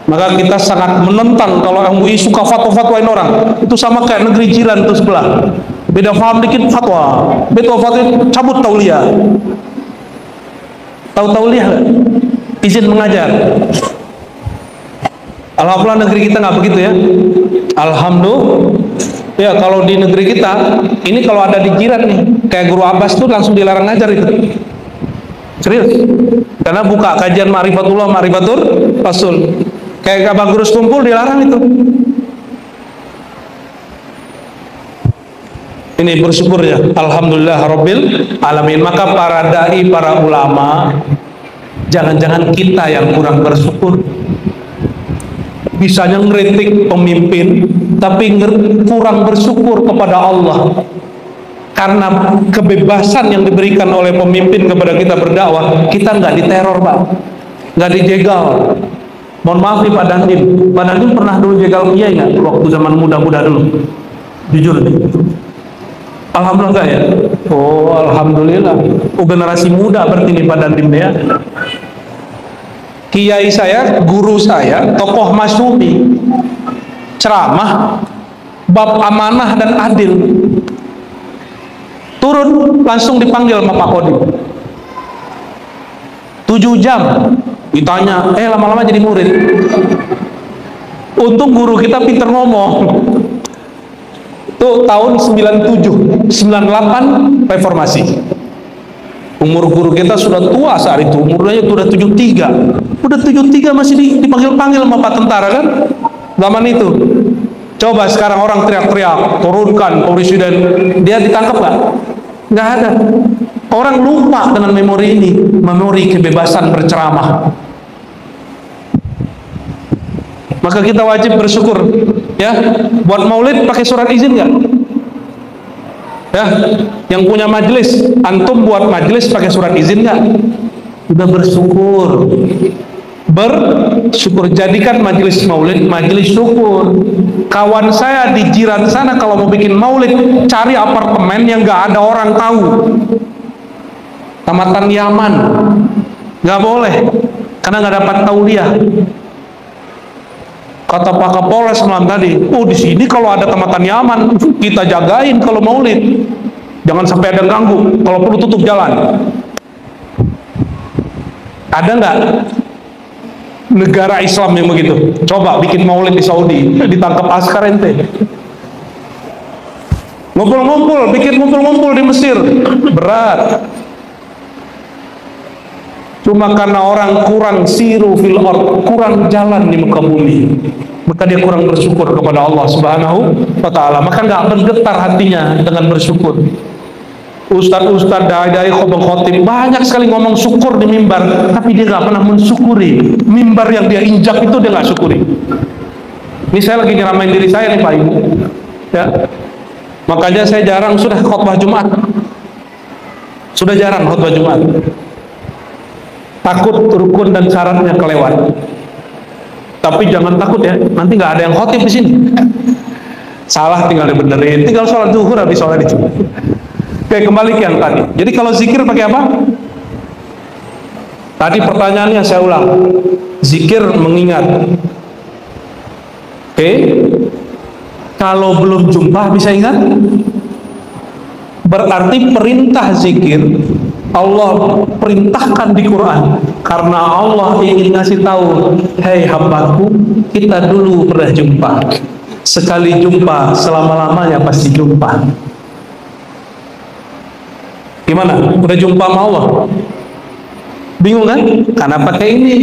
Maka kita sangat menentang kalau MUI suka fatwa-fatwain orang. Itu sama kayak negeri jiran tuh sebelah, beda paham dikit fatwa, beda fatwa cabut tauliah. Tahu tauliah gak? Izin mengajar. Alhamdulillah negeri kita nggak begitu ya. Alhamdulillah ya. Kalau di negeri kita ini kalau ada di jiran nih kayak Guru Abbas tuh langsung dilarang ngajar itu. Serius, karena buka kajian Ma'rifatullah, Ma'rifatur Rasul. Kayak Abang Guru Tumpul dilarang itu. Ini bersyukur ya, alhamdulillah rabbil alamin. Maka para dai, para ulama, jangan-jangan kita yang kurang bersyukur. Bisanya ngeritik pemimpin, tapi kurang bersyukur kepada Allah. Karena kebebasan yang diberikan oleh pemimpin kepada kita berdakwah, kita nggak diteror, Pak, nggak dijegal. Mohon maaf nih Pak Dandim. Pak Dandim pernah dulu jegal kiai nggak waktu zaman muda-muda dulu? Jujur nih. Alhamdulillah enggak ya? Oh, alhamdulillah. Oh, generasi muda berarti nih Pak Dandim ya. Kiai saya, guru saya, tokoh masyhuri, ceramah bab amanah dan adil. Turun langsung dipanggil sama Pak Kodim. 7 jam ditanya, lama-lama jadi murid. Untung guru kita pinter ngomong. Itu tahun 97, 98 reformasi. Umur guru kita sudah tua saat itu, umurnya sudah 73. Udah 73 masih dipanggil-panggil sama Pak tentara kan? Zaman itu. Coba sekarang orang teriak-teriak, turunkan presiden, dia ditangkap nggak? Nggak ada. Orang lupa dengan memori ini, memori kebebasan berceramah. Maka kita wajib bersyukur, ya. Buat maulid pakai surat izin nggak? Ya, yang punya majelis, antum buat majelis pakai surat izin nggak? Udah bersyukur. Bersyukur, jadikan majelis maulid majelis syukur. Kawan saya di jiran sana kalau mau bikin maulid, cari apartemen yang nggak ada orang tahu. Tamatan Yaman, nggak boleh, karena nggak dapat tauliah. Kata Pak Kapolres malam tadi, di sini kalau ada tamatan Yaman kita jagain kalau maulid. Jangan sampai ada yang ganggu. Kalau perlu tutup jalan. Ada nggak negara Islam yang begitu? Coba bikin maulid di Saudi, ditangkap askar ente. Ngumpul-ngumpul, bikin ngumpul-ngumpul di Mesir, berat. Cuma karena orang kurang siru fil ard, kurang jalan di muka bumi, maka dia kurang bersyukur kepada Allah Subhanahu wa Ta'ala. Maka nggak bergetar hatinya dengan bersyukur. Ustadz-ustadz, dai-dai, khotib banyak sekali ngomong syukur di mimbar, tapi dia nggak pernah mensyukuri mimbar yang dia injak itu, dia nggak syukuri. Ini saya lagi nyeramain diri saya nih Pak Ibu, ya. Makanya saya jarang sudah khutbah Jumat, sudah jarang khutbah Jumat. Takut rukun dan syaratnya kelewat. Tapi jangan takut ya, nanti nggak ada yang khotib di sini. Salah tinggal dibenerin, tinggal sholat zuhur habis sholat itu. Oke, kembali ke yang tadi. Jadi kalau zikir pakai apa? Tadi pertanyaannya saya ulang. Zikir mengingat. Oke. Kalau belum jumpa bisa ingat? Berarti perintah zikir Allah perintahkan di Quran karena Allah ingin ngasih tahu, hei hambaku, kita dulu pernah jumpa, sekali jumpa selama-lamanya pasti jumpa. Gimana? Udah jumpa sama Allah? Bingung kan? Karena pakai ini.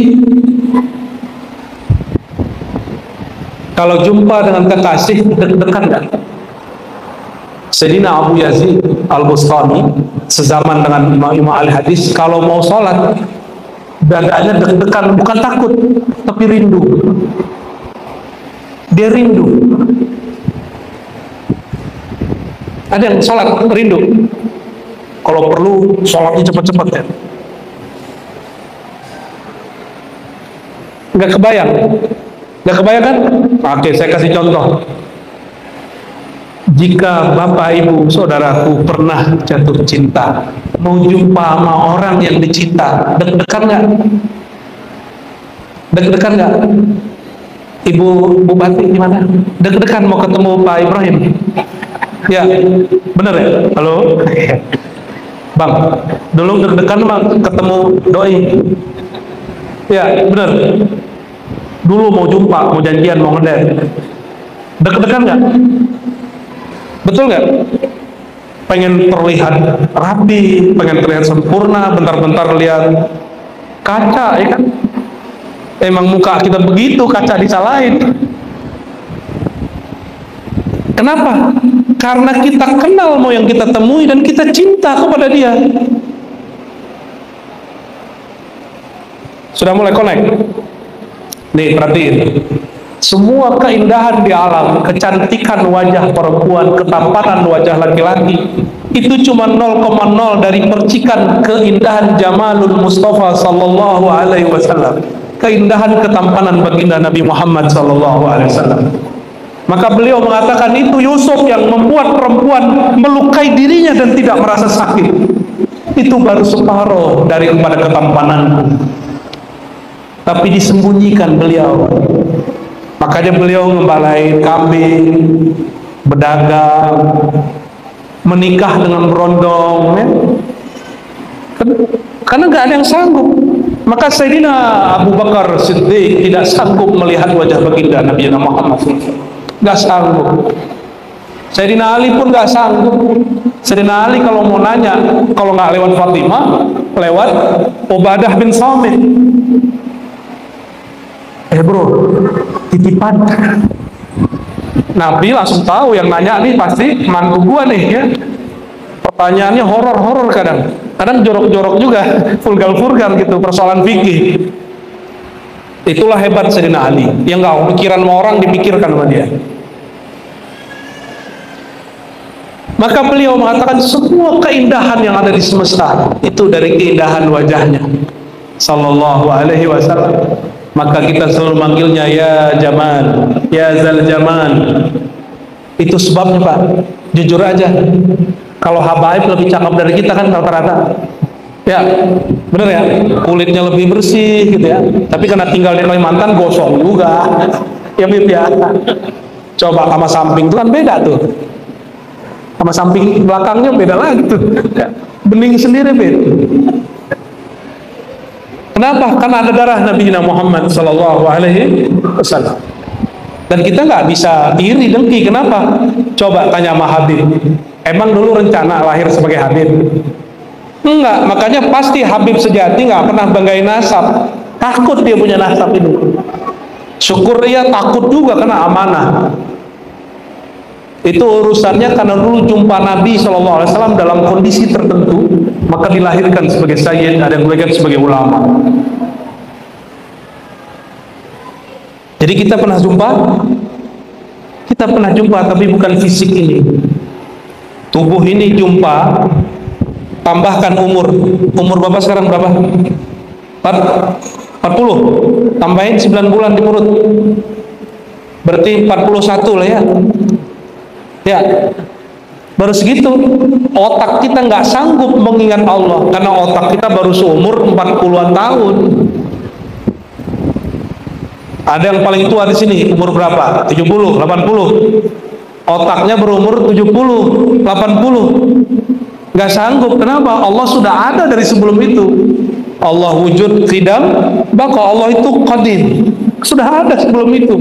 Kalau jumpa dengan kekasih, deg-degan nggak? Sayyidina Abu Yazid Al-Bustami sezaman dengan Imam Al-Hadis, kalau mau sholat dadanya deg-degan, bukan takut tapi rindu. Dia rindu. Ada yang sholat rindu, kalau perlu sholatnya cepat-cepat ya. Nggak kebayang kan? Oke, saya kasih contoh. Jika Bapak Ibu Saudaraku pernah jatuh cinta, mau jumpa sama orang yang dicinta, deg-degan nggak? Deg-degan nggak? Ibu Bupati gimana? Deg-degan mau ketemu Pak Ibrahim? Ya, bener ya? Halo? Bang, dulu deg-degan Bang ketemu Doi? Ya, bener. Dulu mau jumpa, mau janjian, mau ngedate. Deg-degan nggak? Betul nggak? Pengen terlihat rapi, pengen terlihat sempurna, bentar-bentar lihat kaca, ya kan? Emang muka kita begitu, kaca disalahin. Kenapa? Karena kita kenal mau yang kita temui dan kita cinta kepada dia. Sudah mulai connect? Nih, perhatiin. Semua keindahan di alam, kecantikan wajah perempuan, ketampanan wajah laki-laki, itu cuma 0,0 dari percikan keindahan Jamalul Mustafa sallallahu alaihi wasallam, keindahan ketampanan baginda Nabi Muhammad sallallahu alaihi wasallam. Maka beliau mengatakan itu Yusuf yang membuat perempuan melukai dirinya dan tidak merasa sakit. Itu baru separuh daripada ketampananku. Tapi disembunyikan beliau. Makanya beliau ngembalain kambing, berdagang, menikah dengan berondong, ya? Karena nggak ada yang sanggup. Maka Sayyidina Abu Bakar Siddiq tidak sanggup melihat wajah baginda Nabi Muhammad SAW. Nggak sanggup. Sayyidina Ali pun nggak sanggup. Sayyidina Ali kalau mau nanya, kalau nggak lewat Fatimah, lewat Ubadah bin Samit. Bro, titipan. Nabi langsung tahu yang nanya nih pasti mantu gua nih ya. Pertanyaannya horor-horor kadang jorok-jorok juga, vulgar-vulgar gitu, persoalan fikih. Itulah hebat Sayyidina Ali, yang nggak pikiran sama orang dipikirkan sama dia. Maka beliau mengatakan semua keindahan yang ada di semesta itu dari keindahan wajahnya sallallahu alaihi wasallam. Maka kita selalu manggilnya ya Jamal, ya Zal Jamal. Itu sebabnya Pak, jujur aja, kalau habaib lebih cakep dari kita kan rata-rata, ya bener ya, kulitnya lebih bersih gitu ya, tapi karena tinggal di Kalimantan gosong juga ya Bib ya. Coba sama samping itu kan beda tuh. sama samping belakangnya beda lagi tuh. Bening sendiri beda. Kenapa? Karena ada darah Nabi Muhammad Sallallahu Alaihi Wasallam. Dan kita nggak bisa iri dengki. Kenapa? Coba tanya sama Habib. Emang dulu rencana lahir sebagai Habib? Enggak. Makanya pasti Habib sejati nggak pernah banggain nasab. Takut dia punya nasab itu. Syukur dia takut juga karena amanah. Itu urusannya karena dulu jumpa Nabi SAW dalam kondisi tertentu, maka dilahirkan sebagai sayyid, ada yang dilahirkan sebagai ulama. Jadi kita pernah jumpa? Kita pernah jumpa, tapi bukan fisik ini. Tubuh ini jumpa, tambahkan umur. Umur Bapak sekarang berapa? 40. Tambahin 9 bulan di perut. Berarti 41 lah ya. Ya, baru segitu. Otak kita nggak sanggup mengingat Allah karena otak kita baru seumur 40-an tahun. Ada yang paling tua di sini umur berapa? 70, 80. Otaknya berumur 70, 80. Nggak sanggup. Kenapa? Allah sudah ada dari sebelum itu. Allah wujud qidam, maka Allah itu qadim. Sudah ada sebelum itu.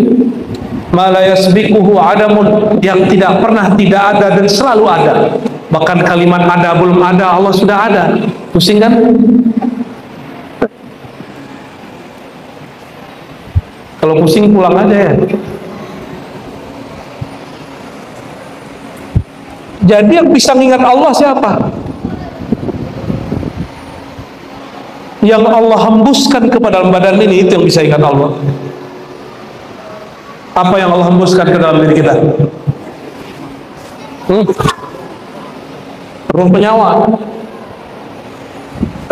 Ma la yasbiquhu adamun, yang tidak pernah tidak ada dan selalu ada. Bahkan kalimat ada belum ada, Allah sudah ada. Pusing kan? Kalau pusing pulang aja ya. Jadi yang bisa mengingat Allah siapa? Yang Allah hembuskan kepada dalam badan ini, itu yang bisa ingat Allah. Apa yang Allah hembuskan ke dalam diri kita? Ruh penyawa.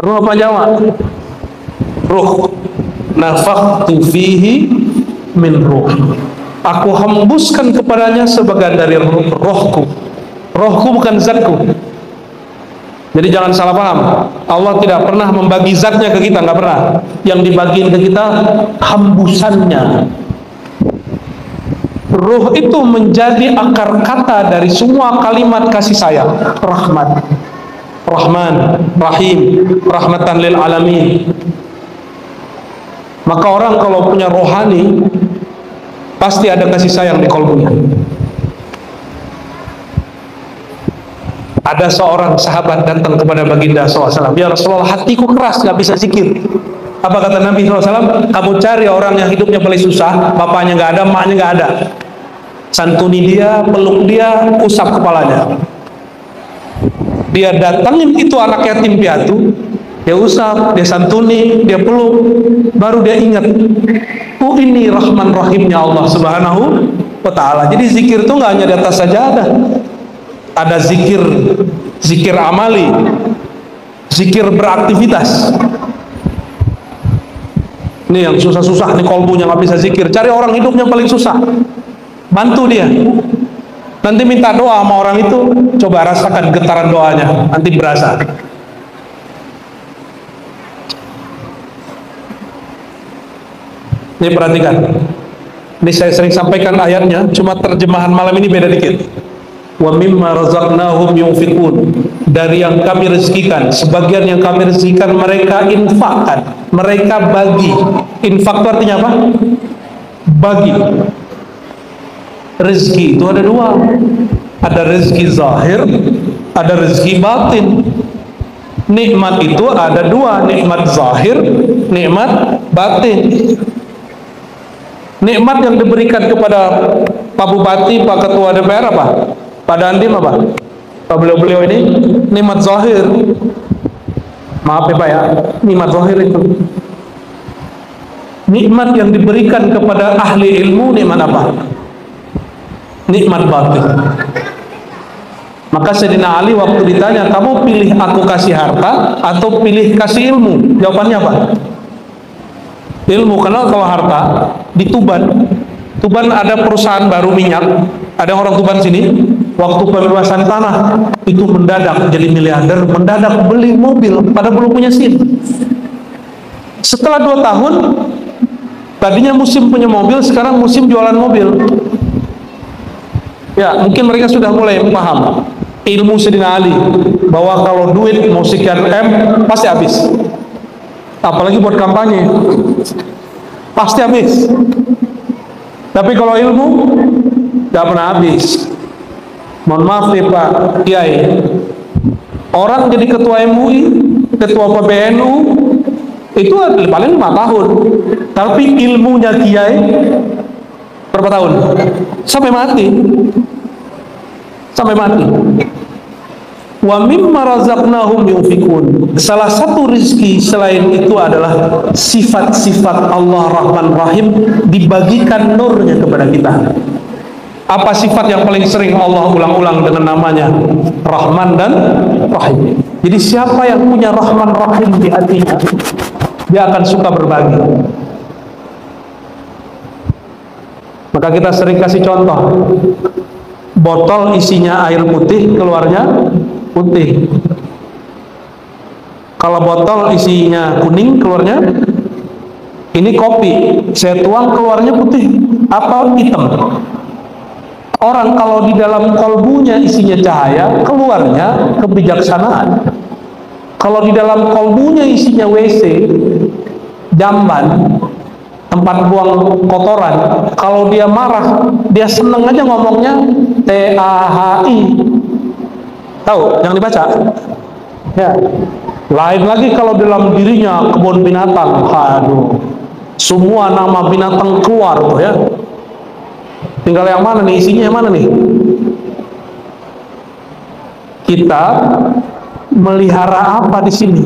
Ruh penyawa. Ruh. Nafakhtu fihi min ruh. Aku hembuskan kepadanya sebagian dari rohku. Rohku bukan zatku. Jadi jangan salah paham. Allah tidak pernah membagi zatnya ke kita, nggak pernah. Yang dibagiin ke kita hembusannya. Ruh itu menjadi akar kata dari semua kalimat kasih sayang. Rahmat, Rahman, Rahim, rahmatan lil alamin. Maka orang kalau punya rohani pasti ada kasih sayang di kalbunya. Ada seorang sahabat datang kepada baginda SAW. Ya Rasulullah, hatiku keras, gak bisa zikir. Apa kata Nabi SAW? Kamu cari orang yang hidupnya paling susah, bapaknya gak ada, emaknya gak ada. Santuni dia, peluk dia, usap kepalanya. Dia datangin itu anak yatim piatu, dia usap, dia santuni, dia peluk, baru dia ingat, oh ini Rahman Rahimnya Allah Subhanahu wa Ta'ala. Jadi zikir itu nggak hanya di atas sajadah, ada zikir, zikir amali, zikir beraktivitas. Ini yang susah-susah nih kolbunya nggak bisa zikir, cari orang hidupnya paling susah, bantu dia. Nanti minta doa sama orang itu, coba rasakan getaran doanya, nanti berasa. Ini perhatikan. Ini saya sering sampaikan ayatnya, cuma terjemahan malam ini beda dikit. Wa mimma razaqnahum yunfiqun. Dari yang kami rezekikan, sebagian yang kami rezekikan mereka infakkan, mereka bagi. Infak itu artinya apa? Bagi. Rezeki itu ada dua, ada rezeki zahir, ada rezeki batin. Nikmat itu ada dua, nikmat zahir, nikmat batin. Nikmat yang diberikan kepada Pak Bupati, Pak Ketua DPR apa? Pak Dandim apa? Pak beliau-beliau ini nikmat zahir. Maaf ya Pak ya, nikmat zahir itu. Nikmat yang diberikan kepada ahli ilmu, nikmat apa? Nikmat batin. Maka Sayyidina Ali waktu ditanya, kamu pilih aku kasih harta atau pilih kasih ilmu? Jawabannya apa? Ilmu. Karena kalau harta di Tuban ada perusahaan baru minyak, ada orang Tuban sini, waktu pembebasan tanah itu mendadak jadi miliarder, mendadak beli mobil pada belum punya SIM. Setelah 2 tahun, tadinya musim punya mobil, sekarang musim jualan mobil. Ya, mungkin mereka sudah mulai paham. ilmu Sayyidina Ali bahwa kalau duit mau sekian M pasti habis, apalagi buat kampanye pasti habis. Tapi kalau ilmu gak pernah habis. Mohon maaf nih Pak Kiai, orang jadi ketua MUI, ketua PBNU itu paling 5 tahun, tapi ilmunya Kiai berapa tahun? Sampai mati. Sampai mati. Wa mimma razaqnahum yunfikun. Salah satu rezeki selain itu adalah sifat-sifat Allah Rahman Rahim, dibagikan nurnya kepada kita. Apa sifat yang paling sering Allah ulang-ulang dengan namanya? Rahman dan Rahim. Jadi siapa yang punya Rahman Rahim di hatinya, dia akan suka berbagi. Maka kita sering kasih contoh, botol isinya air putih, keluarnya putih. Kalau botol isinya kuning, keluarnya ini kopi, saya tuang keluarnya putih apa hitam. Orang kalau di dalam kolbunya isinya cahaya, keluarnya kebijaksanaan. Kalau di dalam kolbunya isinya WC, jamban, tempat buang kotoran, kalau dia marah, dia seneng aja ngomongnya TAHI. Tahu yang dibaca? Ya. Lain lagi kalau dalam dirinya kebun binatang, aduh, semua nama binatang keluar tuh ya. Tinggal yang mana nih, isinya yang mana nih? Kita melihara apa di sini?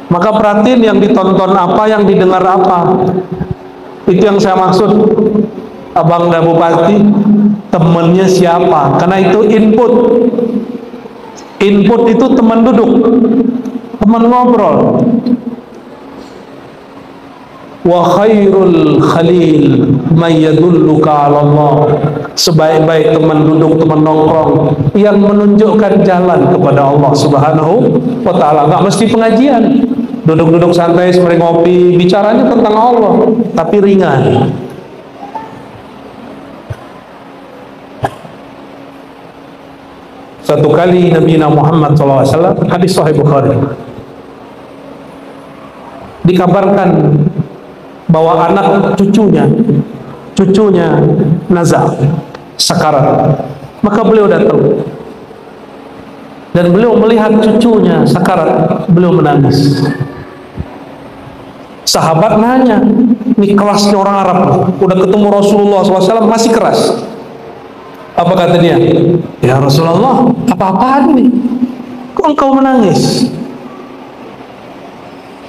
Maka perhatiin yang ditonton apa, yang didengar apa. Itu yang saya maksud. Abang dan Bupati, temennya siapa? Karena itu input. Input itu teman duduk, teman ngobrol. Wa khairul khalil may yadulluka 'ala Allah. Sebaik-baik teman duduk, teman nongkrong yang menunjukkan jalan kepada Allah Subhanahu wa taala. Enggak mesti pengajian. Duduk-duduk santai sembari ngopi, bicaranya tentang Allah, tapi ringan. Satu kali Nabi Muhammad SAW, hadis Sahih Bukhari, dikabarkan bahwa anak cucunya nazar, sakarat. Maka beliau datang dan beliau melihat cucunya sakarat, beliau menangis. Sahabat nanya, ini kelasnya orang Arab, udah ketemu Rasulullah SAW masih keras. Apa kata dia? Ya Rasulullah, apa-apaan nih? Kok engkau menangis?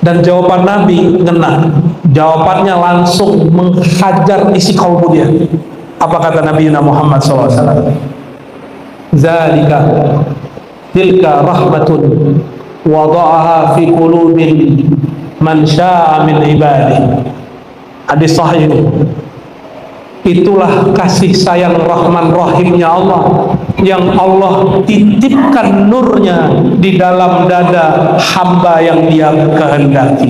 Dan jawaban Nabi ngena. Jawabannya langsung menghajar isi kalbu dia. Apa kata Nabi Muhammad SAW? Zalika tilka rahmatun wada'aha fi qulubin man sya'a min ibadihi. Hadis sahih ini. Itulah kasih sayang Rahman Rahimnya Allah, yang Allah titipkan nurnya di dalam dada hamba yang dia kehendaki,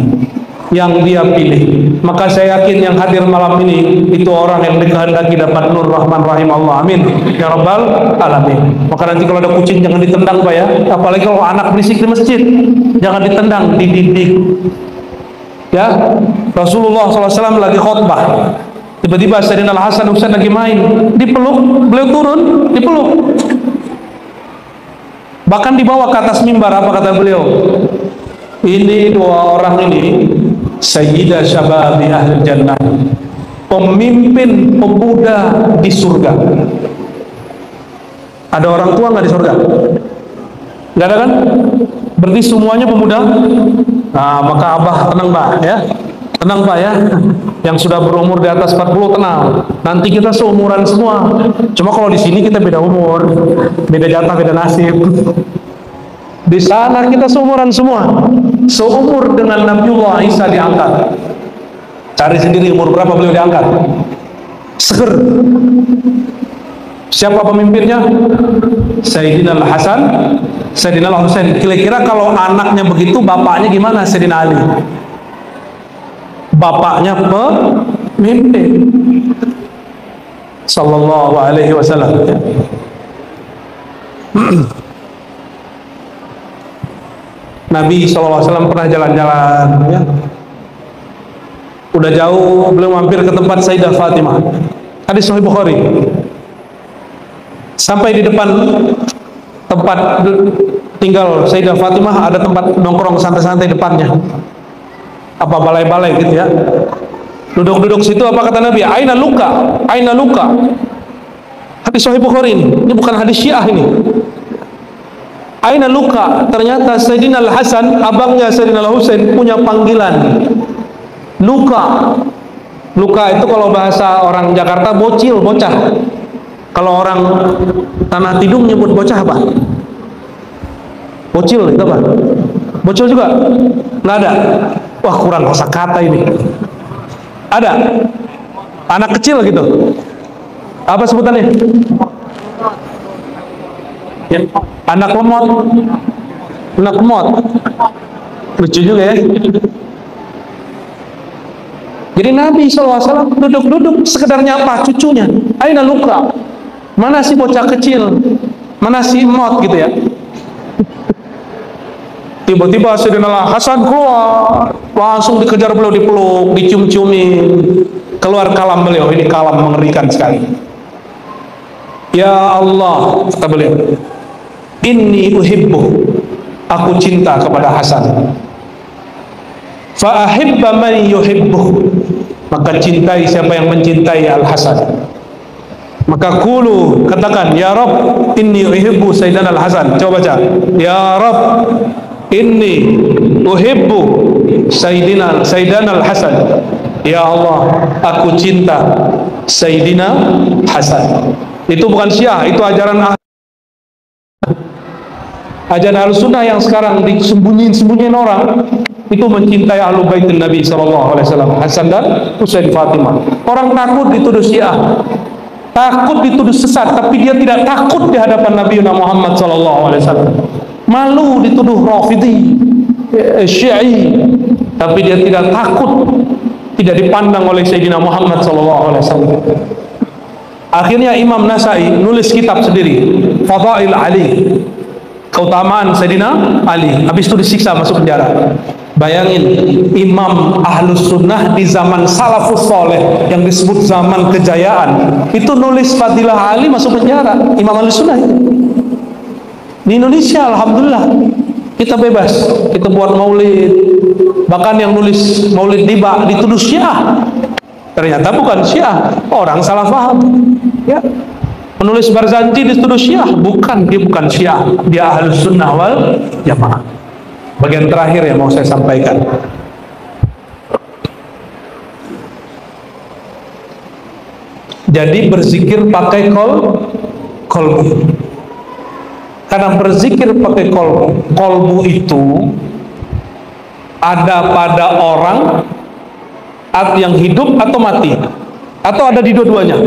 yang dia pilih. Maka saya yakin yang hadir malam ini itu orang yang dikehendaki dapat nur Rahman Rahim Allah. Amin ya rabbal alamin. Maka nanti kalau ada kucing jangan ditendang Pak ya, apalagi kalau anak berisik di masjid, jangan ditendang, dididik ya. Rasulullah SAW lagi khutbah, tiba-tiba Sayyidina Al-Hasan Husain lagi main, dipeluk, beliau turun, dipeluk, bahkan dibawa ke atas mimbar. Apa kata beliau? Ini dua orang ini sayyidah syababi ahli jannah, pemimpin pemuda di surga. Ada orang tua nggak di surga? Nggak ada kan? Berarti semuanya pemuda. Nah, maka Abah tenang Pak ya, tenang Pak ya. Yang sudah berumur di atas 40 tenang. Nanti kita seumuran semua. Cuma kalau di sini kita beda umur, beda jatah, beda nasib. Di sana kita seumuran semua. Seumur dengan Nabiullah Isa diangkat. Cari sendiri umur berapa beliau diangkat. Seger. Siapa pemimpinnya? Sayyidina Al-Hasan, Sayyidina Al-Husain. Kira-kira kalau anaknya begitu, bapaknya gimana? Sayyidina Ali. Bapaknya pemimpin sallallahu alaihi wasallam. Nabi SAW pernah jalan-jalan, ya. Udah jauh, beliau mampir ke tempat Sayyidah Fatimah. Hadis Sahih Bukhari. Sampai di depan tempat tinggal Sayyidah Fatimah, ada tempat nongkrong santai-santai depannya. Apa balai-balai gitu ya. Duduk-duduk situ, apa kata Nabi? Aina luka, aina luka. Hadis Sahih Bukhari ini bukan hadis Syiah ini. Aina luka, ternyata Sayyidina Al-Hasan, abangnya Sayyidina Al-Husain, punya panggilan luka. Luka itu kalau bahasa orang Jakarta bocil, bocah. Kalau orang Tanah Tidung nyebut bocah apa? Bocil itu apa? Bocil juga? Nggak ada? Wah, kurang kosakata ini. Ada? Anak kecil gitu? Apa sebutannya? Ya, anak lemot. Anak lemot. Lucu juga ya. Jadi Nabi SAW duduk-duduk sekedar nyapa cucunya. Aina luka? Mana si bocah kecil? Mana si emot gitu ya? Tiba-tiba Sayyidina Hasan keluar, langsung dikejar beliau, dipeluk, dicium-ciumin. Keluar kalam beliau, ini kalam mengerikan sekali. Ya Allah, kata beliau, inni uhibbu, aku cinta kepada Hasan. Fa ahibba man yuhibbu, maka cintai siapa yang mencintai Al-Hasan. Maka kulu, katakan, ya Rabb, inni uhibbu Sayyidina Al-Hasan. Coba baca, ya Rabb, inni uhibbu Sayyidina Al-Hasan. Ya Allah, aku cinta Sayyidina Hasan. Itu bukan Syiah, itu ajaran Ahlus-Sunnah yang sekarang disembunyiin orang. Itu mencintai Ahlul Baitin Nabi SAW, Hasan dan Husain Fatimah. Orang takut dituduh Syiah, takut dituduh sesat, tapi dia tidak takut di hadapan Nabi Muhammad SAW. Malu dituduh Rafidhi, Syi'i, tapi dia tidak takut, tidak dipandang oleh Sayyidina Muhammad SAW. Akhirnya Imam Nasai nulis kitab sendiri, Fadail Ali, keutamaan Sayyidina Ali. Habis itu disiksa, masuk penjara. Bayangin, Imam Ahlus Sunnah di zaman Salafus Soleh yang disebut zaman kejayaan, itu nulis Fadilah Ali, masuk penjara. Imam Ahlus Sunnah. Di Indonesia alhamdulillah kita bebas, kita buat maulid. Bahkan yang nulis maulid tiba dituduh Syiah, ternyata bukan Syiah, orang salah paham ya. Penulis Barzanji dituduh Syiah, bukan, dia bukan Syiah, dia Ahlus Sunnah wal Jamaah. Bagian terakhir yang mau saya sampaikan, jadi berzikir pakai kolbu. Karena berzikir pakai kolbu itu ada pada orang yang hidup atau mati, atau ada di dua-duanya.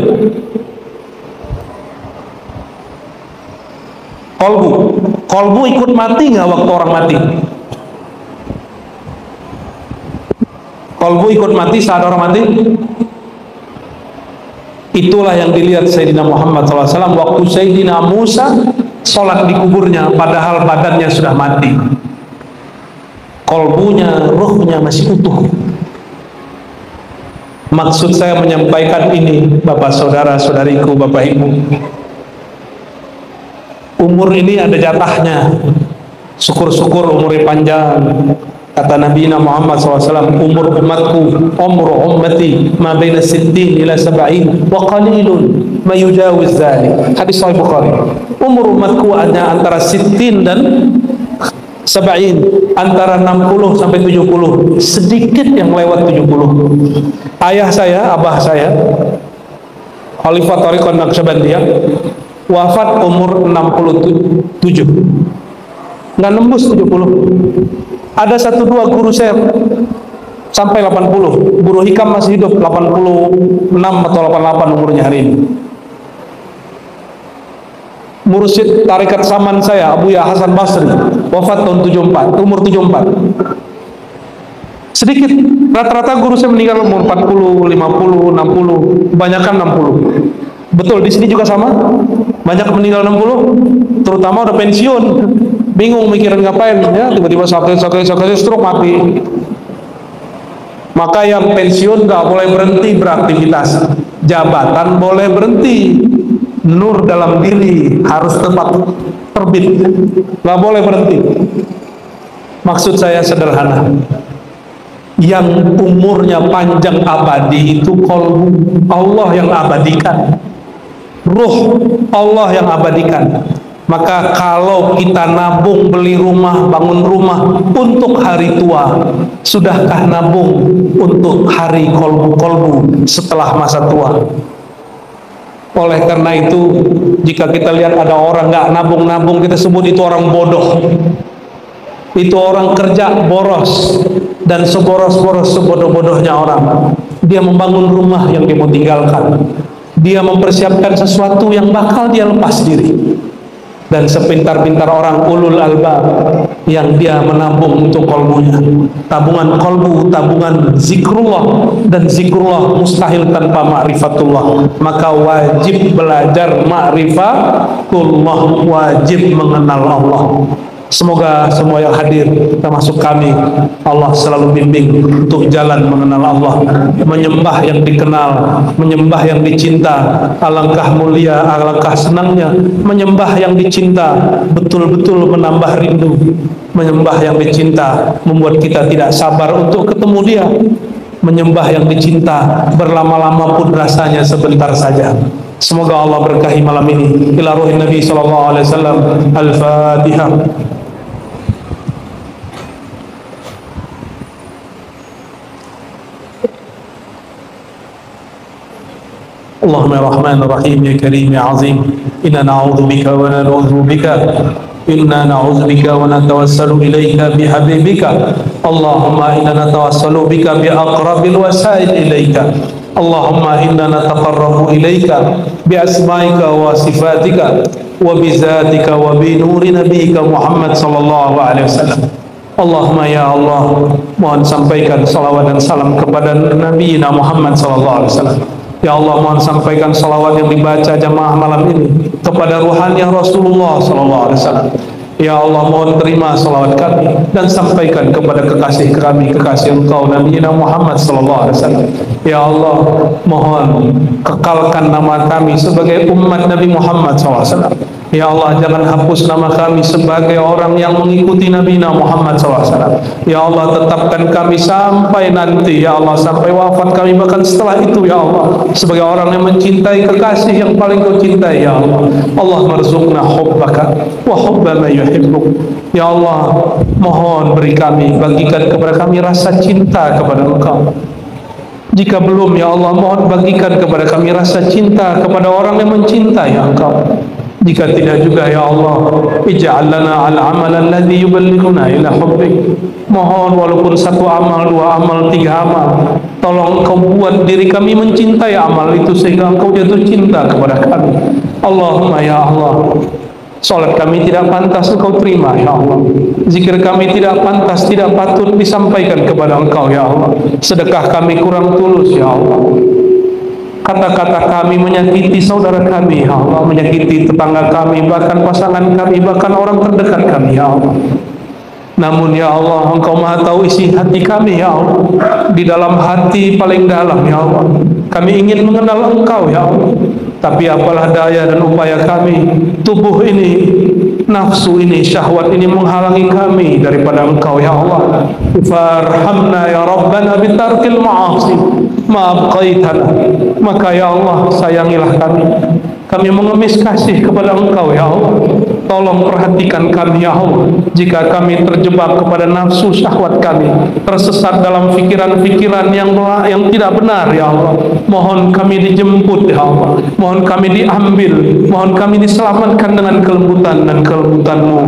Kolbu ikut mati nggak waktu orang mati? Kolbu ikut mati saat orang mati? Itulah yang dilihat Sayyidina Muhammad SAW waktu Sayyidina Musa sholat di kuburnya, padahal badannya sudah mati. Kolbunya, ruhnya masih utuh. Maksud saya menyampaikan ini, Bapak saudara saudariku, Bapak Ibu, umur ini ada jatahnya. Syukur-syukur umurnya panjang. Kata Nabi Muhammad SAW, umur umatku, umur ummati ma baina sittin ila sab'in wa qalilun ma yujawiz dzalik. Hadis Sahih Bukhari. Umur umatku hanya antara sittin dan sab'in, antara 60 sampai 70, sedikit yang lewat 70. Ayah saya, abah saya, Khalifah Thariqah Naqsyabandiyah, wafat umur 67, nggak nembus 70. Ada 1-2 guru saya sampai 80. Guru Hikam masih hidup, 86 atau 88 umurnya hari ini. Mursyid Tarekat Saman saya, Abuya Hasan Basri, wafat tahun 74, umur 74. Sedikit, rata-rata guru saya meninggal umur 40, 50, 60, kebanyakan 60. Betul, di sini juga sama. Banyak meninggal 60, terutama udah pensiun, bingung mikirin ngapain ya, tiba-tiba sakit, stroke, mati. Maka yang pensiun gak boleh berhenti beraktivitas, jabatan boleh berhenti, nur dalam diri harus tetap terbit, gak boleh berhenti. Maksud saya sederhana, yang umurnya panjang abadi itu kolbu, Allah yang abadikan, ruh Allah yang abadikan. Maka kalau kita nabung beli rumah, bangun rumah untuk hari tua, sudahkah nabung untuk hari kolbu-kolbu setelah masa tua? Oleh karena itu, jika kita lihat ada orang nggak nabung-nabung, kita sebut itu orang bodoh. Itu orang kerja boros, dan seboros-boros sebodoh-bodohnya orang, dia membangun rumah yang dia mau tinggalkan, dia mempersiapkan sesuatu yang bakal dia lepas diri. Dan sepintar-pintar orang ulul albab yang dia menabung untuk kolbunya, tabungan kolbu, tabungan zikrullah, dan zikrullah mustahil tanpa ma'rifatullah. Maka wajib belajar ma'rifatullah, wajib mengenal Allah. Semoga semua yang hadir, termasuk kami, Allah selalu bimbing untuk jalan mengenal Allah, menyembah yang dikenal, menyembah yang dicinta. Alangkah mulia, alangkah senangnya menyembah yang dicinta, betul-betul menambah rindu. Menyembah yang dicinta membuat kita tidak sabar untuk ketemu dia. Menyembah yang dicinta berlama-lama pun rasanya sebentar saja. Semoga Allah berkahi malam ini. Ila ruhin Nabi sallallahu alaihi wasallam. Al-Fatihah. Allahumma ya Rahman Rahim ya Karim ya Azim, inna na'udhu bika wa na'udhu bika, inna na'udhu bika wa natawassalu ilaika bihabibika. Allahumma inna natawassalu bika bi aqrabil wasail ilaika. Allahumma inna nataqarrabu ilaika bi asma'ika wa sifatika wa bi zatika wa bi nuri nabiyyika Muhammad sallallahu alaihi wasallam. Allahumma ya Allah, mohon sampaikan salawat dan salam kepada Nabi Muhammad sallallahu alaihi wasallam. Ya Allah, mohon sampaikan salawat yang dibaca jamaah malam ini kepada ruhaniah Rasulullah SAW. Ya Allah, mohon terima salawat kami dan sampaikan kepada kekasih kami, kekasih Engkau Nabi Muhammad SAW. Ya Allah, mohon kekalkan nama kami sebagai umat Nabi Muhammad SAW. Ya Allah, jangan hapus nama kami sebagai orang yang mengikuti Nabi Muhammad SAW. Ya Allah, tetapkan kami sampai nanti, ya Allah, sampai wafat kami, bahkan setelah itu, ya Allah, sebagai orang yang mencintai kekasih yang paling Kau cintai, ya Allah. Allah marzuqna hubbaka wa hubba ma yuhibbuk. Ya Allah, mohon beri kami, bagikan kepada kami rasa cinta kepada Engkau. Jika belum, ya Allah, mohon bagikan kepada kami rasa cinta kepada orang yang mencintai Engkau. Jika tidak juga, ya Allah, ij'al lana al-amal alladhi yuballighuna ila hubbik. Mohon walaupun satu amal, dua amal, tiga amal, tolong Engkau buat diri kami mencintai amal itu sehingga Engkau jatuh cinta kepada kami. Allahumma ya Allah, salat kami tidak pantas Engkau terima, ya Allah. Zikir kami tidak pantas, tidak patut disampaikan kepada Engkau, ya Allah. Sedekah kami kurang tulus, ya Allah. Kata-kata kami menyakiti saudara kami, ya Allah, menyakiti tetangga kami, bahkan pasangan kami, bahkan orang terdekat kami, ya Allah. Namun ya Allah, Engkau maha tahu isi hati kami, ya Allah. Di dalam hati paling dalam, ya Allah, kami ingin mengenal Engkau, ya Allah. Tapi apalah daya dan upaya kami, tubuh ini, nafsu ini, syahwat ini menghalangi kami daripada Engkau, ya Allah. Farhamna ya Rabbana bitarkil ma'asi ma'abqaitana. Maka ya Allah, sayangilah kami. Kami mengemis kasih kepada Engkau, ya Allah. Tolong perhatikan kami, ya Allah. Jika kami terjebak kepada nafsu syahwat kami, tersesat dalam pikiran-pikiran yang tidak benar, ya Allah, mohon kami dijemput, ya Allah. Mohon kami diambil, mohon kami diselamatkan dengan kelembutan dan kelembutan-Mu,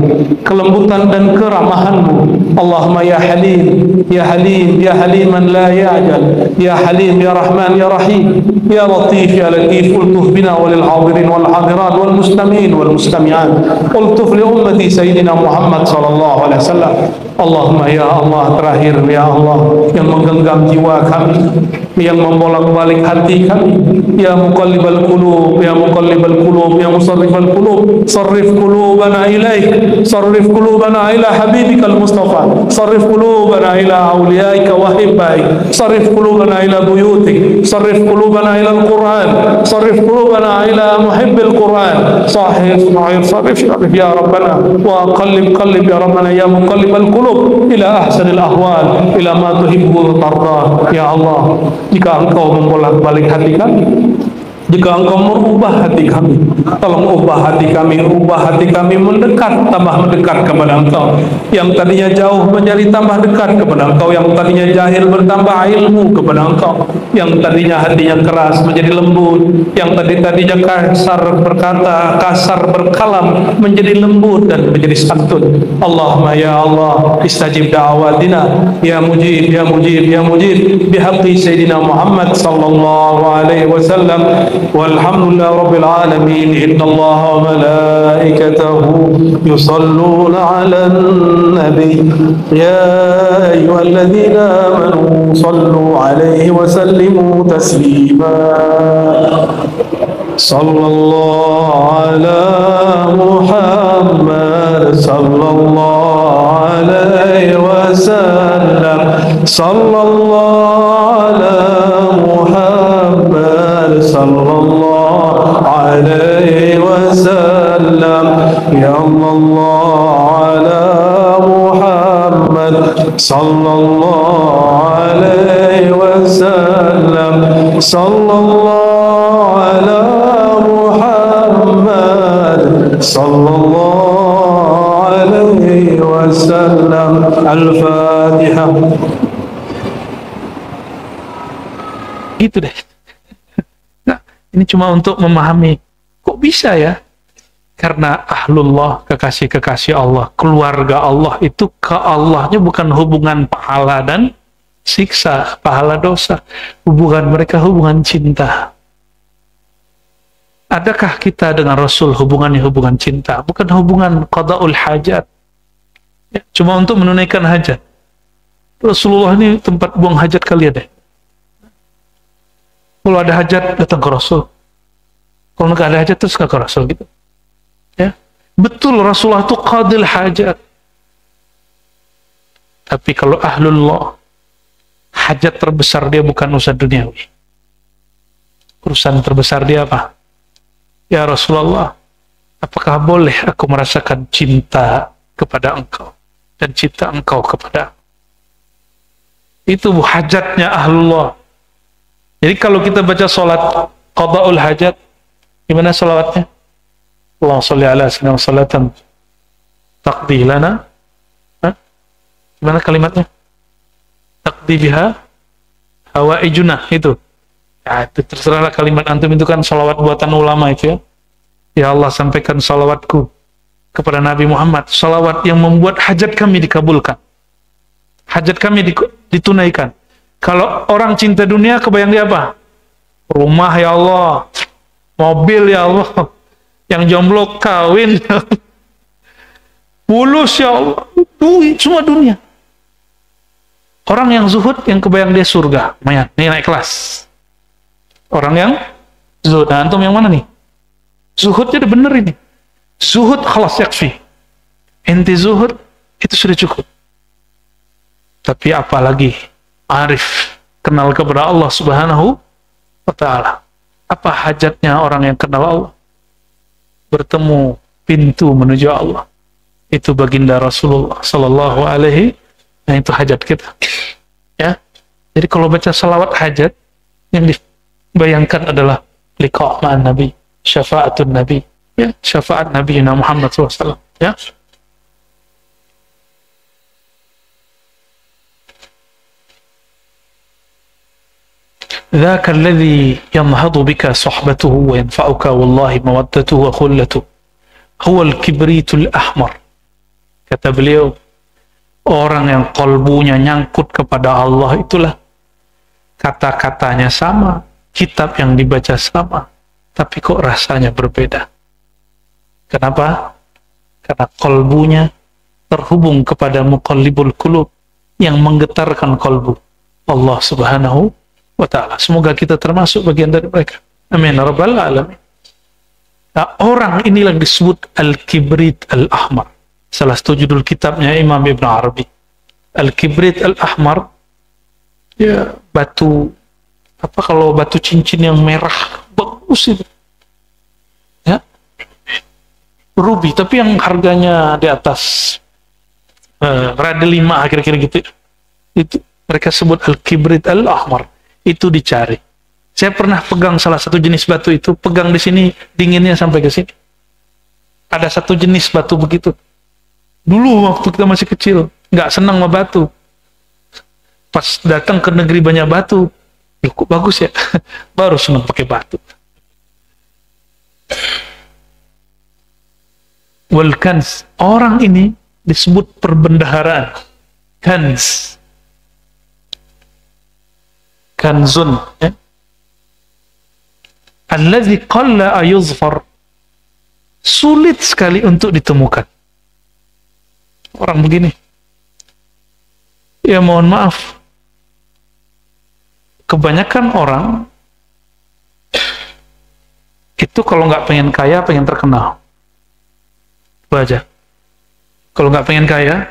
kelembutan dan keramahan-Mu. Allahumma ya Halim, ya Halim, ya Haliman la ya'jal, ya Halim, ya Rahman, ya Rahim, ya Latif, ya Latif, ultuh bina walil hadirin wal hadirat wal mustami'in wal mustami'at. ultuf li ummati Sayyidina Muhammad sallallahu alaihi wasallam. Allahumma ya Allah, terakhir ya Allah, yang menggenggam jiwa kami, yang membolak-balik hati kami, ya muqallibal qulub, ya muqallibal qulub, ya musarrifal qulub, sarrif qulubana ilaik, sarrif qulubana ila habibikal mustafa, sarrif qulubana ila awliyaika wa hibbaik, sarrif qulubana ila buyutik, sarrif qulubana ila al-Quran, sarrif qulubana ila muhibbil Quran, sarrif ya Rabbana wa qallib ya Rabbana, ya muqallibal qulub ila ahsanil ahwal, ila ma tuhibbu tarda. Ya Allah, jika Engkau membolak-balik hati kami, jika Engkau merubah hati kami, tolong ubah hati kami, mendekat, tambah mendekat kepada Engkau. Yang tadinya jauh menjadi tambah dekat kepada Engkau, yang tadinya jahil bertambah ilmu kepada Engkau, yang tadinya hatinya keras menjadi lembut, yang tadinya kasar berkata, kasar berkalam menjadi lembut dan menjadi santun. Allahumma ya Allah, istajib da'awatina, ya mujib, ya mujib, ya mujib, bihaqqi Sayyidina Muhammad sallallahu alaihi wasallam. Walhamdulillah Rabbil Alamin. Inna Allah wa malaikatahu yusalluna ala nabi, ya ayyuhalladzina amanu sallu alaihi wa sallimu taslima. Sallallahu ala Muhammad, sallallahu alaihi wasallam, sallallahu ala Muhammad, sallallahu alaihi wasallam, ya Allah ala Muhammad, sallallahu alaihi wasallam, sallallahu ala Muhammad, sallallahu alaihi wasallam. Al-Fatihah. Gitu deh. Nah, ini cuma untuk memahami kok bisa ya? Karena ahlullah, kekasih-kekasih Allah, keluarga Allah itu ke Allahnya bukan hubungan pahala dan siksa, pahala dosa. Hubungan mereka hubungan cinta. Adakah kita dengan Rasul hubungannya hubungan cinta? Bukan hubungan qada'ul hajat. Ya, cuma untuk menunaikan hajat. Rasulullah ini tempat buang hajat kalian deh. Kalau ada hajat, datang ke Rasul. Kalau nggak ada hajat, terus nggak ke Rasul gitu. Ya, betul Rasulullah itu qadil hajat. Tapi kalau ahlullah, hajat terbesar dia bukan urusan duniawi. Urusan terbesar dia apa? Ya Rasulullah, apakah boleh aku merasakan cinta kepada Engkau dan cinta Engkau kepada aku? Itu hajatnya ahlullah. Jadi kalau kita baca salat qada'ul hajat, gimana salawatnya? Allahumma sholli ala sayyidina salatan taqdi lana. Gimana kalimatnya? Taqdi biha hawaijuna, itu. Ya, itu terserahlah kalimat antum, itu kan salawat buatan ulama itu ya. Ya Allah, sampaikan salawatku kepada Nabi Muhammad, salawat yang membuat hajat kami dikabulkan, hajat kami ditunaikan. Kalau orang cinta dunia, kebayang dia apa? Rumah ya Allah, mobil ya Allah, yang jomblo kawin, mulus ya Allah, duit, semua dunia. Orang yang zuhud, yang kebayang dia surga, lumayan, nih naik kelas. Orang yang zuhud, nah antum yang mana nih? Zuhudnya udah bener ini. Zuhud khalas yakfi. Inti zuhud itu sudah cukup. Tapi apalagi arif, kenal kepada Allah Subhanahu wa ta'ala. Apa hajatnya orang yang kenal Allah? Bertemu pintu menuju Allah. Itu baginda Rasulullah sallallahu alaihi. Nah, itu hajat kita. Ya. Jadi kalau baca salawat hajat, yang dibayangkan adalah liqa' ma'an Nabi, syafa'atun Nabi, ya, syafaat Nabi Muhammad SAW. Ya. ذاك الذي ينهض بك صحبته وينفعك والله مودته وخلته هو الكبريت الأحمر. Kata beliau, orang yang kolbunya nyangkut kepada Allah itulah kata-katanya sama, kitab yang dibaca sama, tapi kok rasanya berbeda. Kenapa? Karena kolbunya terhubung kepada muqallibul qulub, yang menggetarkan kolbu, Allah Subhanahu wa ta'ala. Semoga kita termasuk bagian dari mereka. Amin ya rabbal alamin. Nah, orang inilah disebut Al-Kibrit Al-Ahmar. Salah satu judul kitabnya Imam Ibn Arabi. Al-Kibrit Al-Ahmar, ya batu, apa kalau batu cincin yang merah, bagus itu. Ya. Ruby, tapi yang harganya di atas rada 5, kira-kira gitu. Itu mereka sebut Al-Kibrit Al-Ahmar. Itu dicari. Saya pernah pegang salah satu jenis batu itu, pegang di sini, dinginnya sampai ke sini. Ada satu jenis batu begitu. Dulu waktu kita masih kecil, nggak senang sama batu. Pas datang ke negeri banyak batu, kok bagus ya, baru senang pakai batu. Wal kans, orang ini disebut perbendaharaan. Kans, kanzun, ya. Alladzi qalla ayuzfar, sulit sekali untuk ditemukan. Orang begini, ya mohon maaf, kebanyakan orang itu kalau nggak pengen kaya, pengen terkenal. Itu aja. Kalau nggak pengen kaya,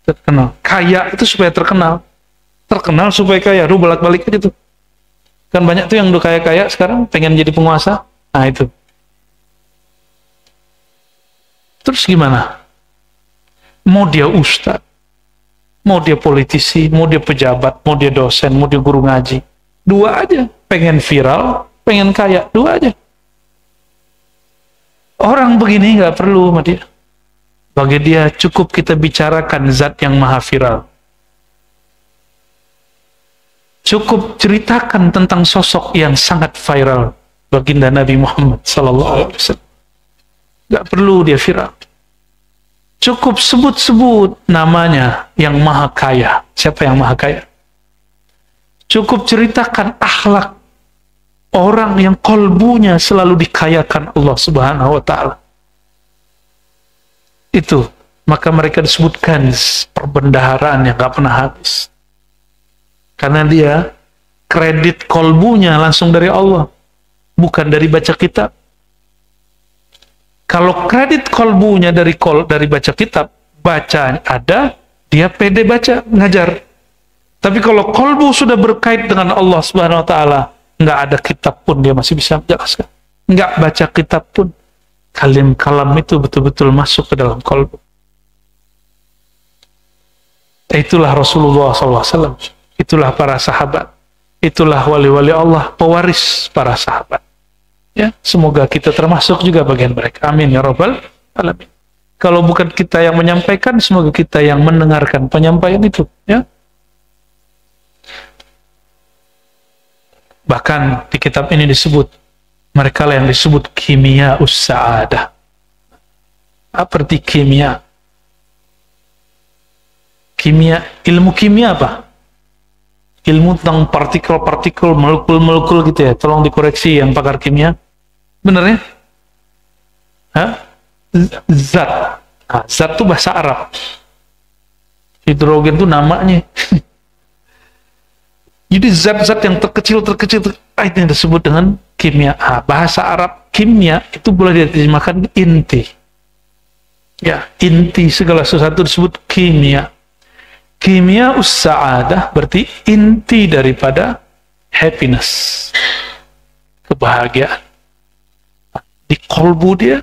terkenal. Kaya itu supaya terkenal. Terkenal supaya kaya. Aduh, bolak-balik aja tuh. Kan banyak tuh yang udah kaya-kaya sekarang pengen jadi penguasa. Nah itu. Terus gimana? Mau dia ustadz, mau dia politisi, mau dia pejabat, mau dia dosen, mau dia guru ngaji. Dua aja. Pengen viral, pengen kaya. Dua aja. Orang begini nggak perlu sama dia. Bagi dia cukup kita bicarakan zat yang maha viral. Cukup ceritakan tentang sosok yang sangat viral, baginda Nabi Muhammad sallallahu alaihi wasallam. Gak perlu dia viral. Cukup sebut-sebut namanya yang maha kaya. Siapa yang maha kaya? Cukup ceritakan akhlak orang yang kolbunya selalu dikayakan Allah Subhanahu wa ta'ala. Itu, maka mereka disebutkan perbendaharaan yang gak pernah habis. Karena dia kredit kolbunya langsung dari Allah, bukan dari baca kitab. Kalau kredit kolbunya dari baca kitab, bacaan ada, dia pede baca, ngajar. Tapi kalau kolbu sudah berkait dengan Allah Subhanahu wa ta'ala, nggak ada kitab pun dia masih bisa menjelaskan. Nggak baca kitab pun, kalam itu betul-betul masuk ke dalam kolbu. Itulah Rasulullah SAW. Itulah para sahabat. Itulah wali-wali Allah, pewaris para sahabat. Ya, semoga kita termasuk juga bagian mereka. Amin ya rabbal alamin. Kalau bukan kita yang menyampaikan, semoga kita yang mendengarkan penyampaian itu, ya. Bahkan di kitab ini disebut mereka yang disebut kimia us-sa'adah. Apa arti kimia? Kimia, ilmu kimia apa? Ilmu tentang partikel-partikel, molekul-molekul gitu ya. Tolong dikoreksi yang pakar kimia. Bener ya? Hah? Zat. Nah, zat itu bahasa Arab. Hidrogen itu namanya. Jadi zat-zat yang terkecil, itu yang disebut dengan kimia. Bahasa Arab kimia itu boleh diterjemahkan inti. Ya, inti segala sesuatu disebut kimia. Kimia us-sa'adah berarti inti daripada happiness, kebahagiaan. Di kolbu dia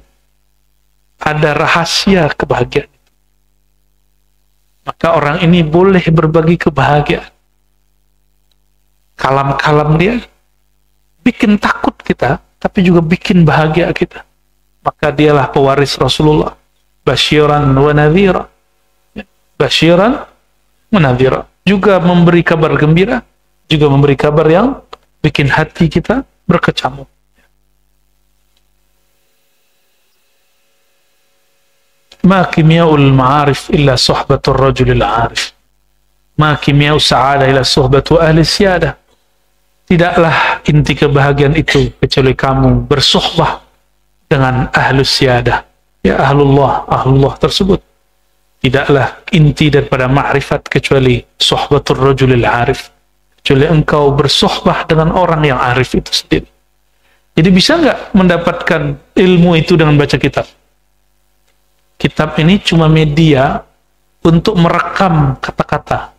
ada rahasia kebahagiaan. Maka orang ini boleh berbagi kebahagiaan. Kalam-kalam dia bikin takut kita, tapi juga bikin bahagia kita. Maka dialah pewaris Rasulullah. Basyiran wa nadhira. Basyiran wa nadhira. Juga memberi kabar gembira, juga memberi kabar yang bikin hati kita berkecamuk. Ma kimyaul ma'arif illa suhbatur rajulil 'arif. Ma kimyaus sa'adah illa suhbatu ahli siyadah. Tidaklah inti kebahagiaan itu kecuali kamu bersuhbah dengan ahlus siyadah, ya ahlullah tersebut. Tidaklah inti daripada ma'rifat kecuali suhbatul rajulil arif, kecuali engkau bersuhbah dengan orang yang arif itu sendiri. Jadi bisa nggak mendapatkan ilmu itu dengan baca kitab? Kitab ini cuma media untuk merekam kata-kata,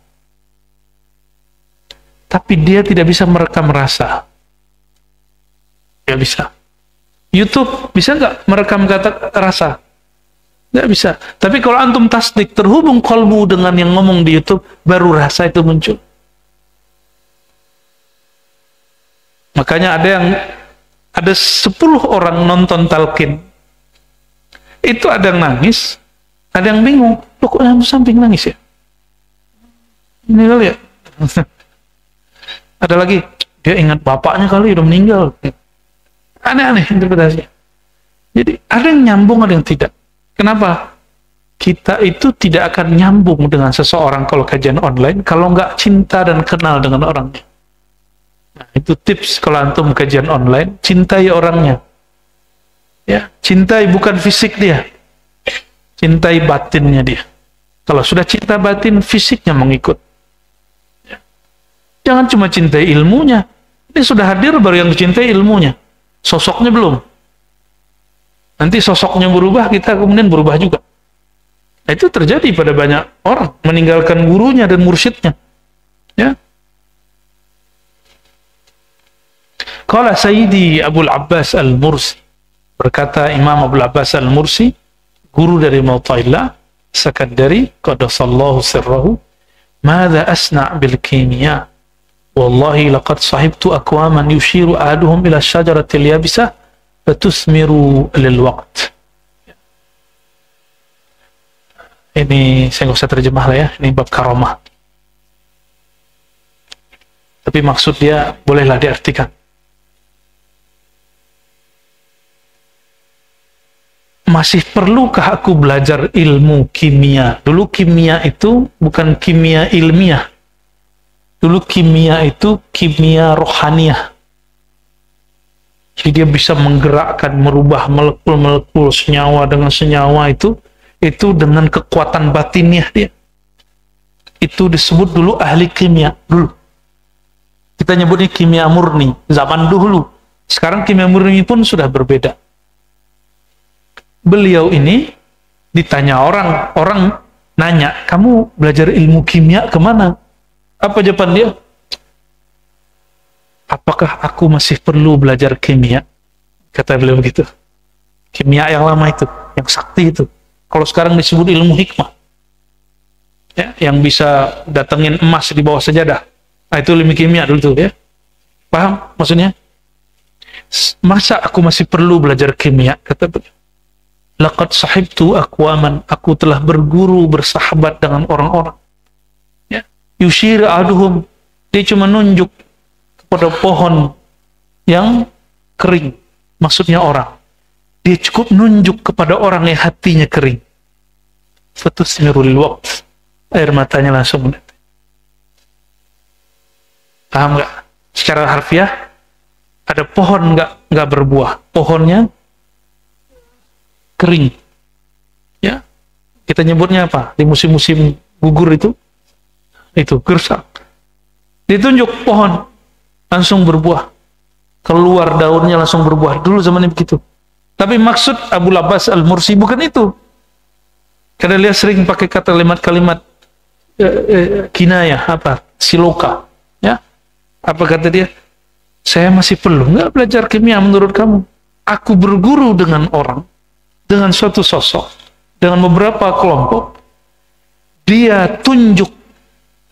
tapi dia tidak bisa merekam rasa. Nggak bisa. YouTube bisa nggak merekam kata rasa? Nggak bisa. Tapi kalau antum tasdik, terhubung kolbu dengan yang ngomong di YouTube, baru rasa itu muncul. Makanya ada 10 orang nonton talqin. Itu ada yang nangis, ada yang bingung. Loh, kok yang samping nangis ya? Ini kali ya? Ada lagi, dia ingat bapaknya kali udah meninggal. Aneh-aneh interpretasinya. Jadi ada yang nyambung, ada yang tidak. Kenapa? Kita itu tidak akan nyambung dengan seseorang kalau kajian online kalau nggak cinta dan kenal dengan orangnya. Nah, itu tips kalau antum kajian online, cintai orangnya. Ya, cintai bukan fisik dia. Cintai batinnya dia. Kalau sudah cinta batin, fisiknya mengikut. Ya. Jangan cuma cintai ilmunya. Ini sudah hadir baru yang dicintai ilmunya. Sosoknya belum. Nanti sosoknya berubah, kita kemudian berubah juga. Nah, itu terjadi pada banyak orang, meninggalkan gurunya dan mursyidnya. Ya. Qala Sayyidi Abul Abbas Al-Mursi, berkata Imam Abul Abbas Al-Mursi, guru dari Mu'tazilah, Sakandari, qaddasallahu sirrahu, "Madza asna' bil kimia? Wallahi laqad sahibtu aqwaman yushiru ahaduhum ila syajaratil yabisah fatusmiru lil waqt." Ini saya nggak usah terjemah lah ya, ini bab karomah. Tapi maksud dia bolehlah diartikan. Masih perlukah aku belajar ilmu kimia? Dulu kimia itu bukan kimia ilmiah. Dulu kimia itu kimia rohaniah. Jadi dia bisa menggerakkan, merubah molekul-molekul senyawa dengan senyawa itu dengan kekuatan batinnya dia. Itu disebut dulu ahli kimia dulu. Kita nyebutnya kimia murni zaman dulu. Sekarang kimia murni pun sudah berbeda. Beliau ini ditanya orang nanya, kamu belajar ilmu kimia kemana? Apa jawaban dia? Apakah aku masih perlu belajar kimia? Kata beliau begitu. Kimia yang lama itu, yang sakti itu. Kalau sekarang disebut ilmu hikmah. Ya, yang bisa datengin emas di bawah sajadah. Nah, itu ilmu kimia dulu tuh ya. Paham maksudnya? Masa aku masih perlu belajar kimia? Kata beliau. Laqad sahibtu aqwaman, aku telah berguru, bersahabat dengan orang-orang. Ya, yushir ahaduhum, dia cuma nunjuk kepada pohon yang kering, maksudnya orang. Dia cukup nunjuk kepada orang yang hatinya kering. Fatusmirul waqt, air matanya langsung menetes. Paham nggak? Secara harfiah ada pohon nggak berbuah, pohonnya kering. Ya, kita nyebutnya apa? Di musim-musim gugur itu gersak. Ditunjuk pohon, langsung berbuah. Keluar daunnya langsung berbuah. Dulu zamannya begitu. Tapi maksud Abu Abbas Al-Mursi bukan itu. Karena dia sering pakai kalimat-kalimat kinayah, siloka. Ya, apa kata dia? Saya masih perlu nggak belajar kimia menurut kamu? Aku berguru dengan orang, dengan suatu sosok, dengan beberapa kelompok, dia tunjuk,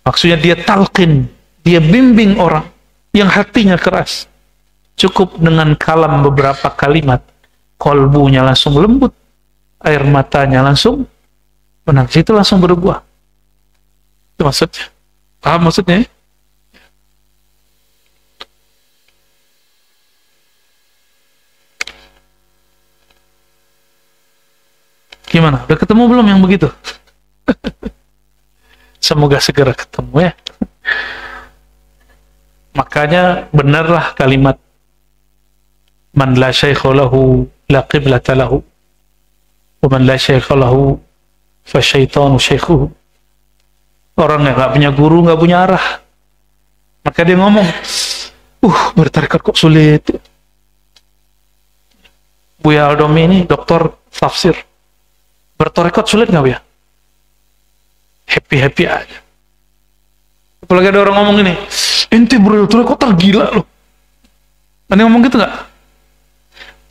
maksudnya dia talqin, dia bimbing orang yang hatinya keras. Cukup dengan kalam beberapa kalimat, kolbunya langsung lembut, air matanya langsung menangis, itu langsung berubah. Itu maksudnya. Paham maksudnya? Gimana? Udah ketemu belum yang begitu? Semoga segera ketemu ya. Makanya benarlah kalimat man la syaikha lahu la qiblata lahu. Wa man la syaikha lahu fasyaitanu syaikhuhu. Orang yang nggak punya guru, nggak punya arah, maka dia ngomong, bertarekat kok sulit. Buya Aldomi ini doktor tafsir, bertarekat sulit nggak ya? Happy aja. Apalagi ada orang ngomong ini, ente bertarekat tergila loh. Ada yang ngomong gitu nggak?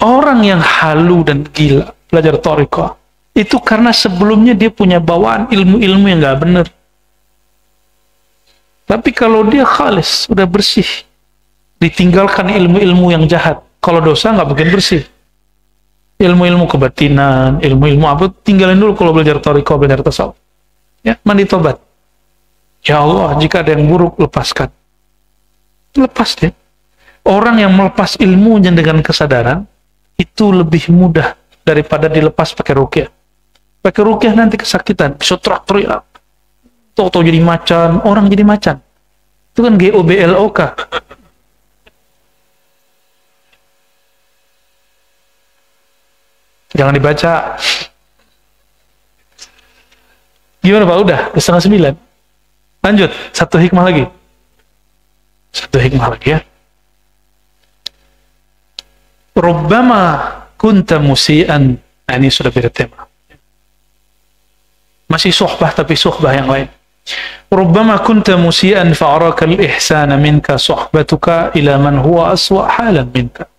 Orang yang halu dan gila belajar tarekat itu karena sebelumnya dia punya bawaan ilmu-ilmu yang nggak benar. Tapi kalau dia khalis, sudah bersih, ditinggalkan ilmu-ilmu yang jahat, kalau dosa nggak mungkin bersih. Ilmu-ilmu kebatinan, ilmu-ilmu apa, tinggalin dulu kalau belajar tarekat, belajar tasawuf. Ya, mandi tobat. Ya Allah, jika ada yang buruk, lepaskan. Lepas deh. Orang yang melepas ilmunya dengan kesadaran, itu lebih mudah daripada dilepas pakai ruqyah. Pakai ruqyah nanti kesakitan, bisa teriak-teriak. Tau jadi macan, orang jadi macan. Itu kan GOBLOK. Jangan dibaca. Gimana Pak? Udah, 8:30. Lanjut, satu hikmah lagi. Satu hikmah lagi ya. Rubbama kunta musian. Nah, ini sudah beda tema. Masih suhbah tapi suhbah yang lain. Rubbama kunta musian fa'araka al-ihsana minka suhbatuka ila man huwa aswa halan minka.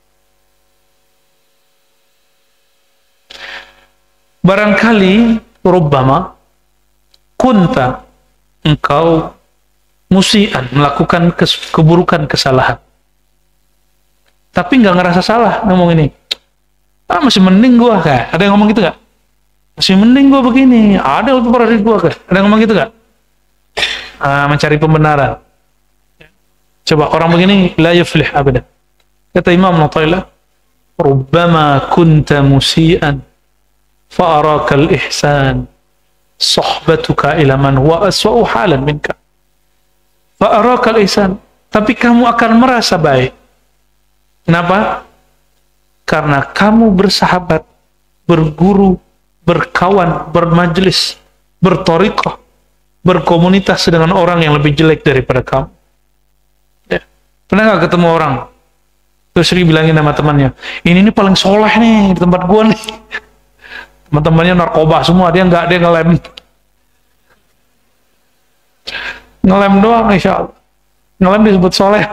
Barangkali rubbama kunta engkau musian melakukan keburukan, kesalahan. Tapi nggak ngerasa salah ngomong ini. Masih mending gua kayak. Ada yang ngomong gitu nggak? Masih mending gua begini. Ada lebih parah dari gua kayak. Ada yang ngomong gitu nggak? Mencari pembenaran. Coba orang begini la yuflih abadan. Kata Imam Nawawi, rubbama kunta musian fa'araka al-ihsan sohbatuka ila man huwa aswa'u halan minka. Fa'araka al-ihsan, tapi kamu akan merasa baik. Kenapa? Karena kamu bersahabat, berguru, berkawan, bermajlis, berthariqah, berkomunitas dengan orang yang lebih jelek daripada kamu. Ya. Pernah nggak ketemu orang terus bilangin sama temannya, ini paling soleh nih di tempat gua nih. Teman-temannya narkoba semua, dia ngelem doang, insya Allah. Ngelem disebut soleh.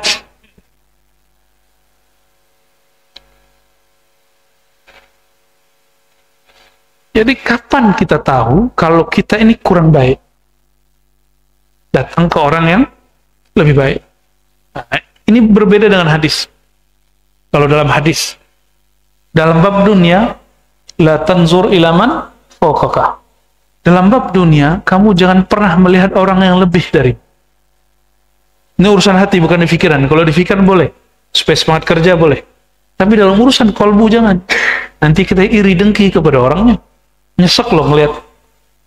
Jadi kapan kita tahu kalau kita ini kurang baik? Datang ke orang yang lebih baik. Nah, ini berbeda dengan hadis. Kalau dalam hadis, dalam bab dunia, la tanzur ilaman fawqaka. Dalam bab dunia, kamu jangan pernah melihat orang yang lebih dari. Ini urusan hati, bukan di pikiran. Kalau di pikiran boleh, supaya semangat kerja boleh. Tapi dalam urusan kolbu jangan. Nanti kita iri dengki kepada orangnya. Nyesek loh ngelihat.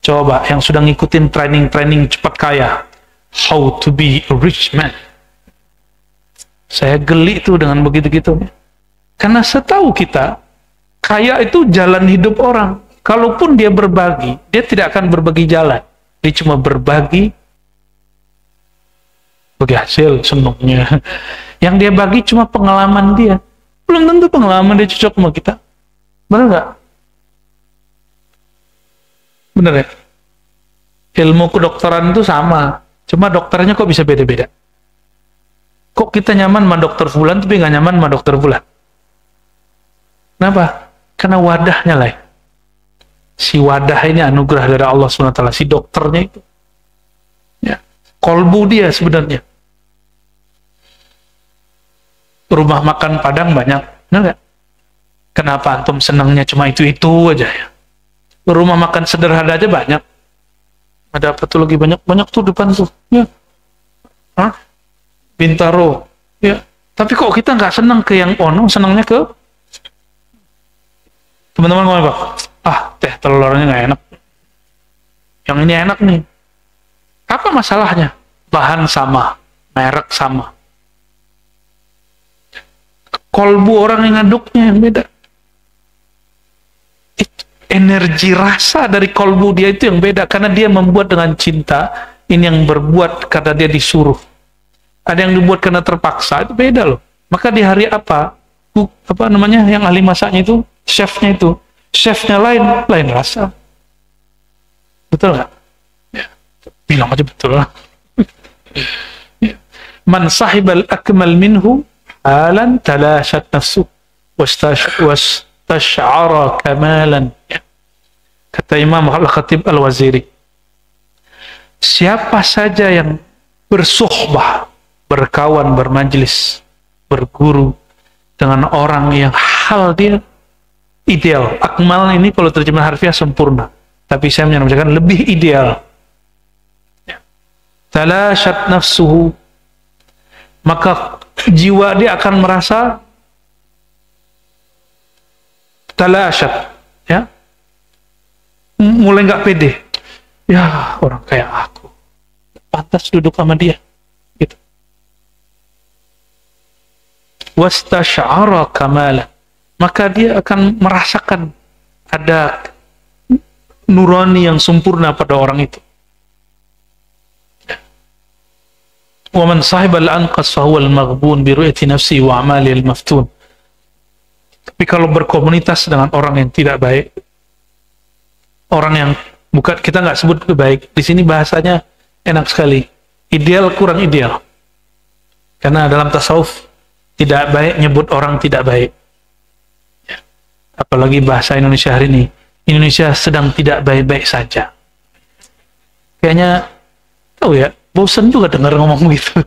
Coba yang sudah ngikutin training cepat kaya, how to be a rich man. Saya geli tuh dengan begitu-gitu. Karena setahu kita, kaya itu jalan hidup orang. Kalaupun dia berbagi, dia tidak akan berbagi jalan. Dia cuma berbagi hasil senangnya. Yang dia bagi cuma pengalaman dia. Belum tentu pengalaman dia cocok sama kita. Benar nggak? Benar ya? Ilmu kedokteran itu sama. Cuma dokternya kok bisa beda-beda. Kok kita nyaman sama dokter fulan tapi nggak nyaman sama dokter fulan? Kenapa? Karena wadahnya lain. Si wadah ini anugerah dari Allah SWT, si dokternya itu. Ya. Kolbu dia sebenarnya. Rumah makan Padang banyak, benar nggak? Kenapa antum senangnya cuma itu-itu aja ya? Rumah makan sederhana aja banyak. Ada apa tuh lagi banyak tuh depan tuh. Ya. Bintaro. Ya. Tapi kok kita nggak senang ke yang ono, senangnya ke teman-teman ngomong Pak, teh telurnya nggak enak. Yang ini enak nih. Apa masalahnya? Bahan sama, merek sama. Kolbu orang yang ngaduknya yang beda. energi rasa dari kolbu dia itu yang beda, karena dia membuat dengan cinta. Ini yang berbuat karena dia disuruh. Ada yang dibuat karena terpaksa, itu beda loh. Maka di hari apa namanya yang ahli masaknya itu, chefnya lain rasa. Betul nggak? Ya. Bilang aja betul lah. Ya. Man sahibal akmal minhu alan talashat nafsu wastash'ara kamalan. Ya. Kata Imam Al-Khatib Al-Waziri, siapa saja yang bersuhbah, berkawan, bermajlis, berguru dengan orang yang hal dia ideal. Akmal ini kalau terjemah harfiah sempurna, tapi saya menamakan lebih ideal. Talashat nafsuhu, maka jiwa dia akan merasa talashat, ya, mulai nggak pede. Ya, orang kayak aku pantas duduk sama dia, gitu. Wastash'ara kamala, maka dia akan merasakan ada nurani yang sempurna pada orang itu. Wa man sahibal anqas fahuwa al-maghbun bi ru'yati nafsi wa amali al-maftun. Tapi kalau berkomunitas dengan orang yang tidak baik, orang yang bukan, kita nggak sebut baik di sini, bahasanya enak sekali, ideal kurang ideal, karena dalam tasawuf tidak baik nyebut orang tidak baik. Ya. Apalagi bahasa Indonesia hari ini, Indonesia sedang tidak baik-baik saja. Kayaknya tahu ya, bosan juga dengar ngomong gitu.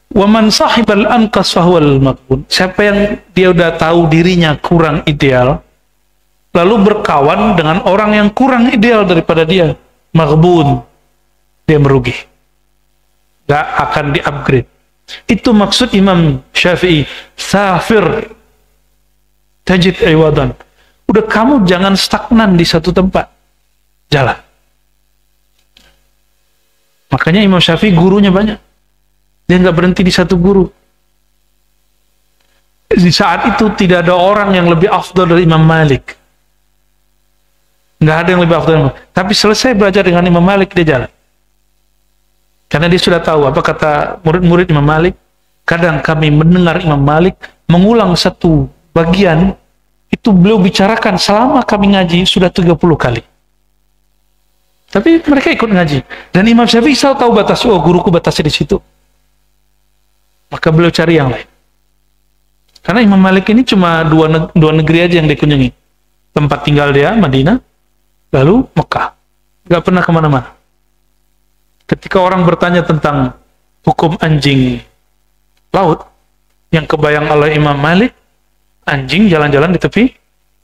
Wa man sahibal anqas fahuwal maghbun, siapa yang dia udah tahu dirinya kurang ideal, lalu berkawan dengan orang yang kurang ideal daripada dia, maghbun, dia merugi, gak akan di-upgrade. Itu maksud Imam Syafi'i, safir tajid iwadan. Udah, kamu jangan stagnan di satu tempat, jalan. Makanya Imam Syafi'i gurunya banyak, dia nggak berhenti di satu guru. Di saat itu tidak ada orang yang lebih afdal dari Imam Malik. Nggak ada yang lebih afdal. Tapi selesai belajar dengan Imam Malik, dia jalan. Karena dia sudah tahu apa kata murid-murid Imam Malik. Kadang kami mendengar Imam Malik mengulang satu bagian, itu beliau bicarakan selama kami ngaji sudah 30 kali. Tapi mereka ikut ngaji. Dan Imam Syafi'i selalu tahu batas, oh guruku batasnya di situ. Maka beliau cari yang lain. Karena Imam Malik ini cuma dua negeri aja yang dikunjungi. Tempat tinggal dia, Madinah, lalu Mekah. Gak pernah kemana-mana. Ketika orang bertanya tentang hukum anjing laut, yang kebayang oleh Imam Malik, anjing jalan-jalan di tepi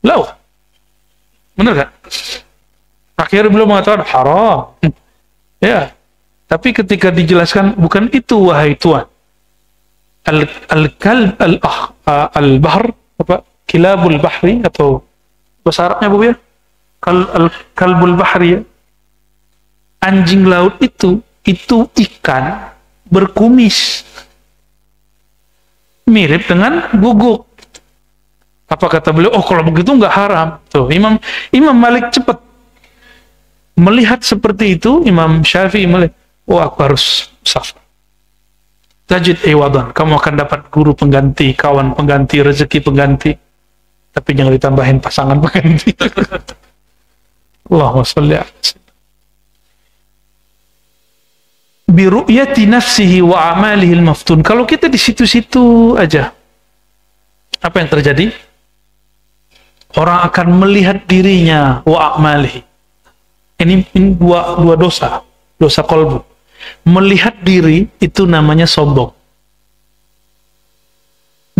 laut. Benar gak? Akhirnya beliau mengatakan haram. Ya. Tapi ketika dijelaskan, bukan itu wahai Tuhan. Al-kalb al-bahr, apa? Kilabul bahri, atau bahasa Arabnya Bu ya? Kalbul bahri, ya. Anjing laut itu ikan berkumis, mirip dengan guguk. Apa kata beliau? Oh, kalau begitu nggak haram. Tuh, Imam Malik cepat melihat seperti itu. Imam Syafi'i melihat, oh aku harus safar. Tajid iwadan, kamu akan dapat guru pengganti, kawan pengganti, rezeki pengganti. Tapi jangan ditambahin pasangan pengganti. Allahumma sholli ala bi ru'yati nafsihi wa amalihi al-maftun. Kalau kita di situ-situ aja, apa yang terjadi? Orang akan melihat dirinya wa amalihi. Ini dua dosa kolbu. Melihat diri itu namanya sombong.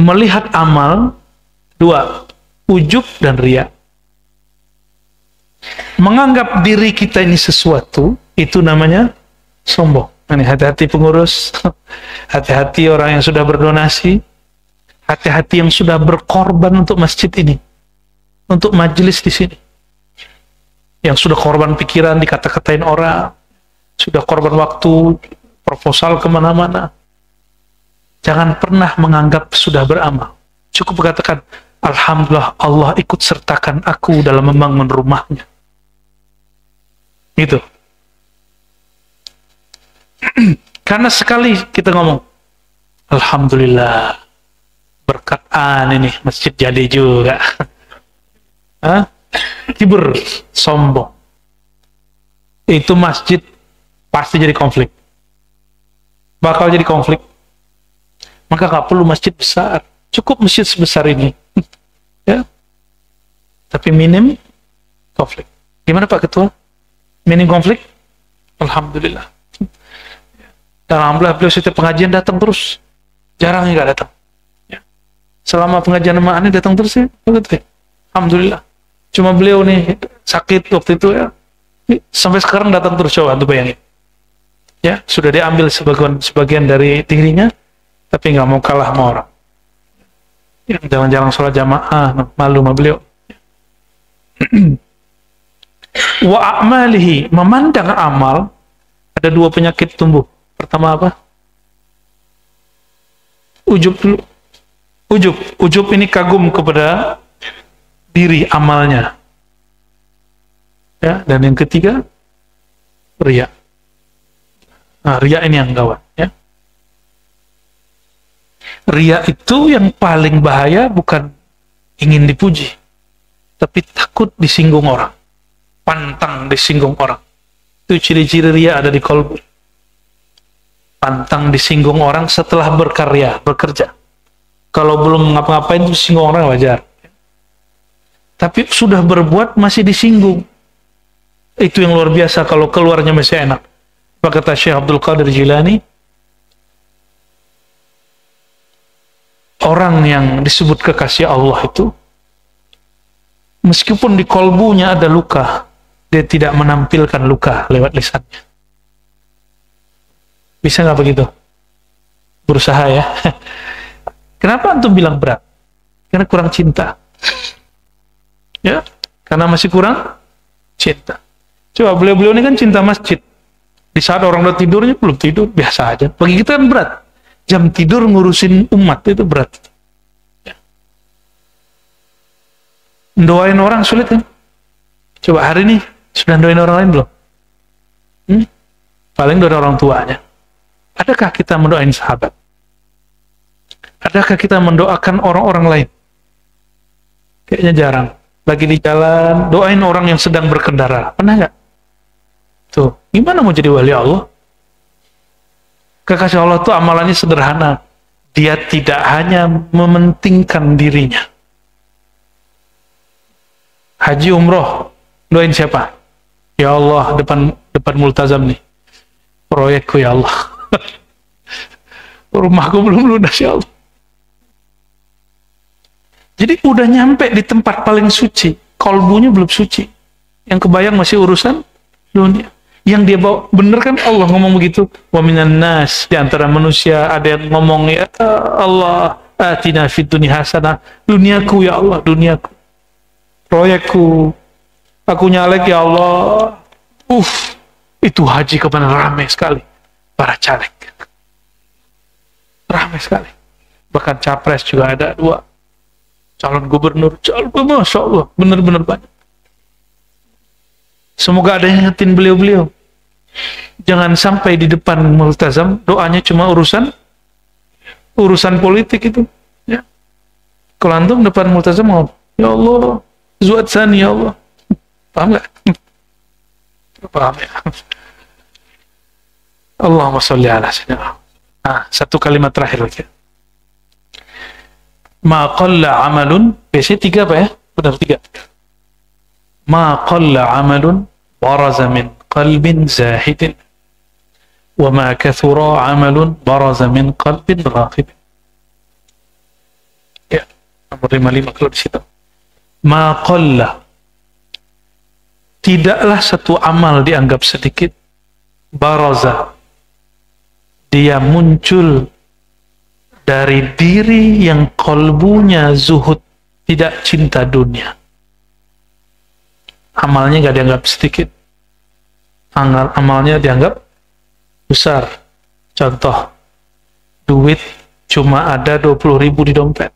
Melihat amal, dua, ujub dan riya. Menganggap diri kita ini sesuatu, itu namanya sombong. Ini hati-hati pengurus, hati-hati orang yang sudah berdonasi, hati-hati yang sudah berkorban untuk masjid ini, untuk majelis di sini, yang sudah korban pikiran, dikata-katain orang, sudah korban waktu, proposal kemana-mana. Jangan pernah menganggap sudah beramal. Cukup katakan, Alhamdulillah Allah ikut sertakan aku dalam membangun rumahnya. Gitu. Karena sekali kita ngomong, Alhamdulillah, berkat ini masjid jadi juga. Kibur, sombong. Itu masjid pasti jadi konflik. Bakal jadi konflik. Maka gak perlu masjid besar. Cukup masjid sebesar ini. Ya. Tapi minim konflik. Gimana Pak Ketua? Minim konflik? Alhamdulillah. Dan alhamdulillah beliau setiap pengajian datang terus. Jarang nggak datang. Ya. Selama pengajian sama Ani datang terus ya. Alhamdulillah. Cuma beliau nih sakit waktu itu ya. Sampai sekarang datang terus, coba tuh bayangin. Ya, sudah diambil sebagian dari dirinya, tapi nggak mau kalah sama orang. Yang jarang-jarang sholat jamaah, malu sama beliau. Wa a'malihi, memandang amal, ada dua penyakit tumbuh. Pertama apa? Ujub dulu. Ujub ini kagum kepada diri amalnya. Ya, dan yang ketiga, riya. Nah, riya ini yang gawat, ya. Riya itu yang paling bahaya bukan ingin dipuji, tapi takut disinggung orang, pantang disinggung orang. Itu ciri-ciri riya ada di kolbu. Pantang disinggung orang setelah berkarya, bekerja. Kalau belum ngapa-ngapain itu disinggung orang wajar. Tapi sudah berbuat masih disinggung. Itu yang luar biasa, kalau keluarnya masih enak. Apa kata Syekh Abdul Qadir Jilani? Orang yang disebut kekasih Allah itu, meskipun di kolbunya ada luka, dia tidak menampilkan luka lewat lisannya. Bisa nggak begitu? Berusaha ya. Kenapa antum bilang berat? Karena kurang cinta. Ya, karena masih kurang cinta. Coba beliau-beliau ini kan cinta masjid. Di saat orang udah tidurnya belum tidur, biasa aja. Bagi kita kan berat. Jam tidur ngurusin umat itu berat. Ya. Doain orang sulit kan? Coba hari ini sudah doain orang lain belum? Paling doain orang tuanya. Adakah kita mendoain sahabat? Adakah kita mendoakan orang-orang lain? Kayaknya jarang. Lagi di jalan, doain orang yang sedang berkendara. Pernah nggak? Tuh, gimana mau jadi wali Allah? Kekasih Allah tuh amalannya sederhana. Dia tidak hanya mementingkan dirinya. Haji umroh, doain siapa? Ya Allah, depan multazam nih. Proyekku ya Allah. Rumahku belum lunas ya Allah. Jadi udah nyampe di tempat paling suci, kolbunya belum suci. Yang kebayang masih urusan dunia. Yang dia bawa, bener kan Allah ngomong begitu? Wa minan nas, di antara manusia ada yang ngomong, ya Allah, atina fid dunya hasanah. Duniaku ya Allah, duniaku. Proyekku. Aku nyalek ya Allah. Itu haji kemana ramai sekali. Para caleg. Ramai sekali. Bahkan capres juga ada 2. Calon gubernur, Masya Allah, benar-benar banyak. Semoga ada yang ingetin beliau-beliau. Jangan sampai di depan multazam doanya cuma urusan politik itu. Ya. Kalau antum depan multazam mau, ya Allah, zuat sani ya Allah. Paham nggak? Paham ya? Allahumma sholli ala sayyidina. Satu kalimat terakhir lagi. Ma qalla amalun, biasanya 3 apa ya? Benar 3. Ma qalla amalun baraza min qalbin zahidin wa ma kathura amalun baraza min qalbin raghib. Ya, nomor 55 kalau di situ. Ma qalla, tidaklah satu amal dianggap sedikit, baraza, dia muncul dari diri yang kolbunya zuhud, tidak cinta dunia. Amalnya gak dianggap sedikit, amalnya dianggap besar. Contoh, duit cuma ada 20.000 di dompet,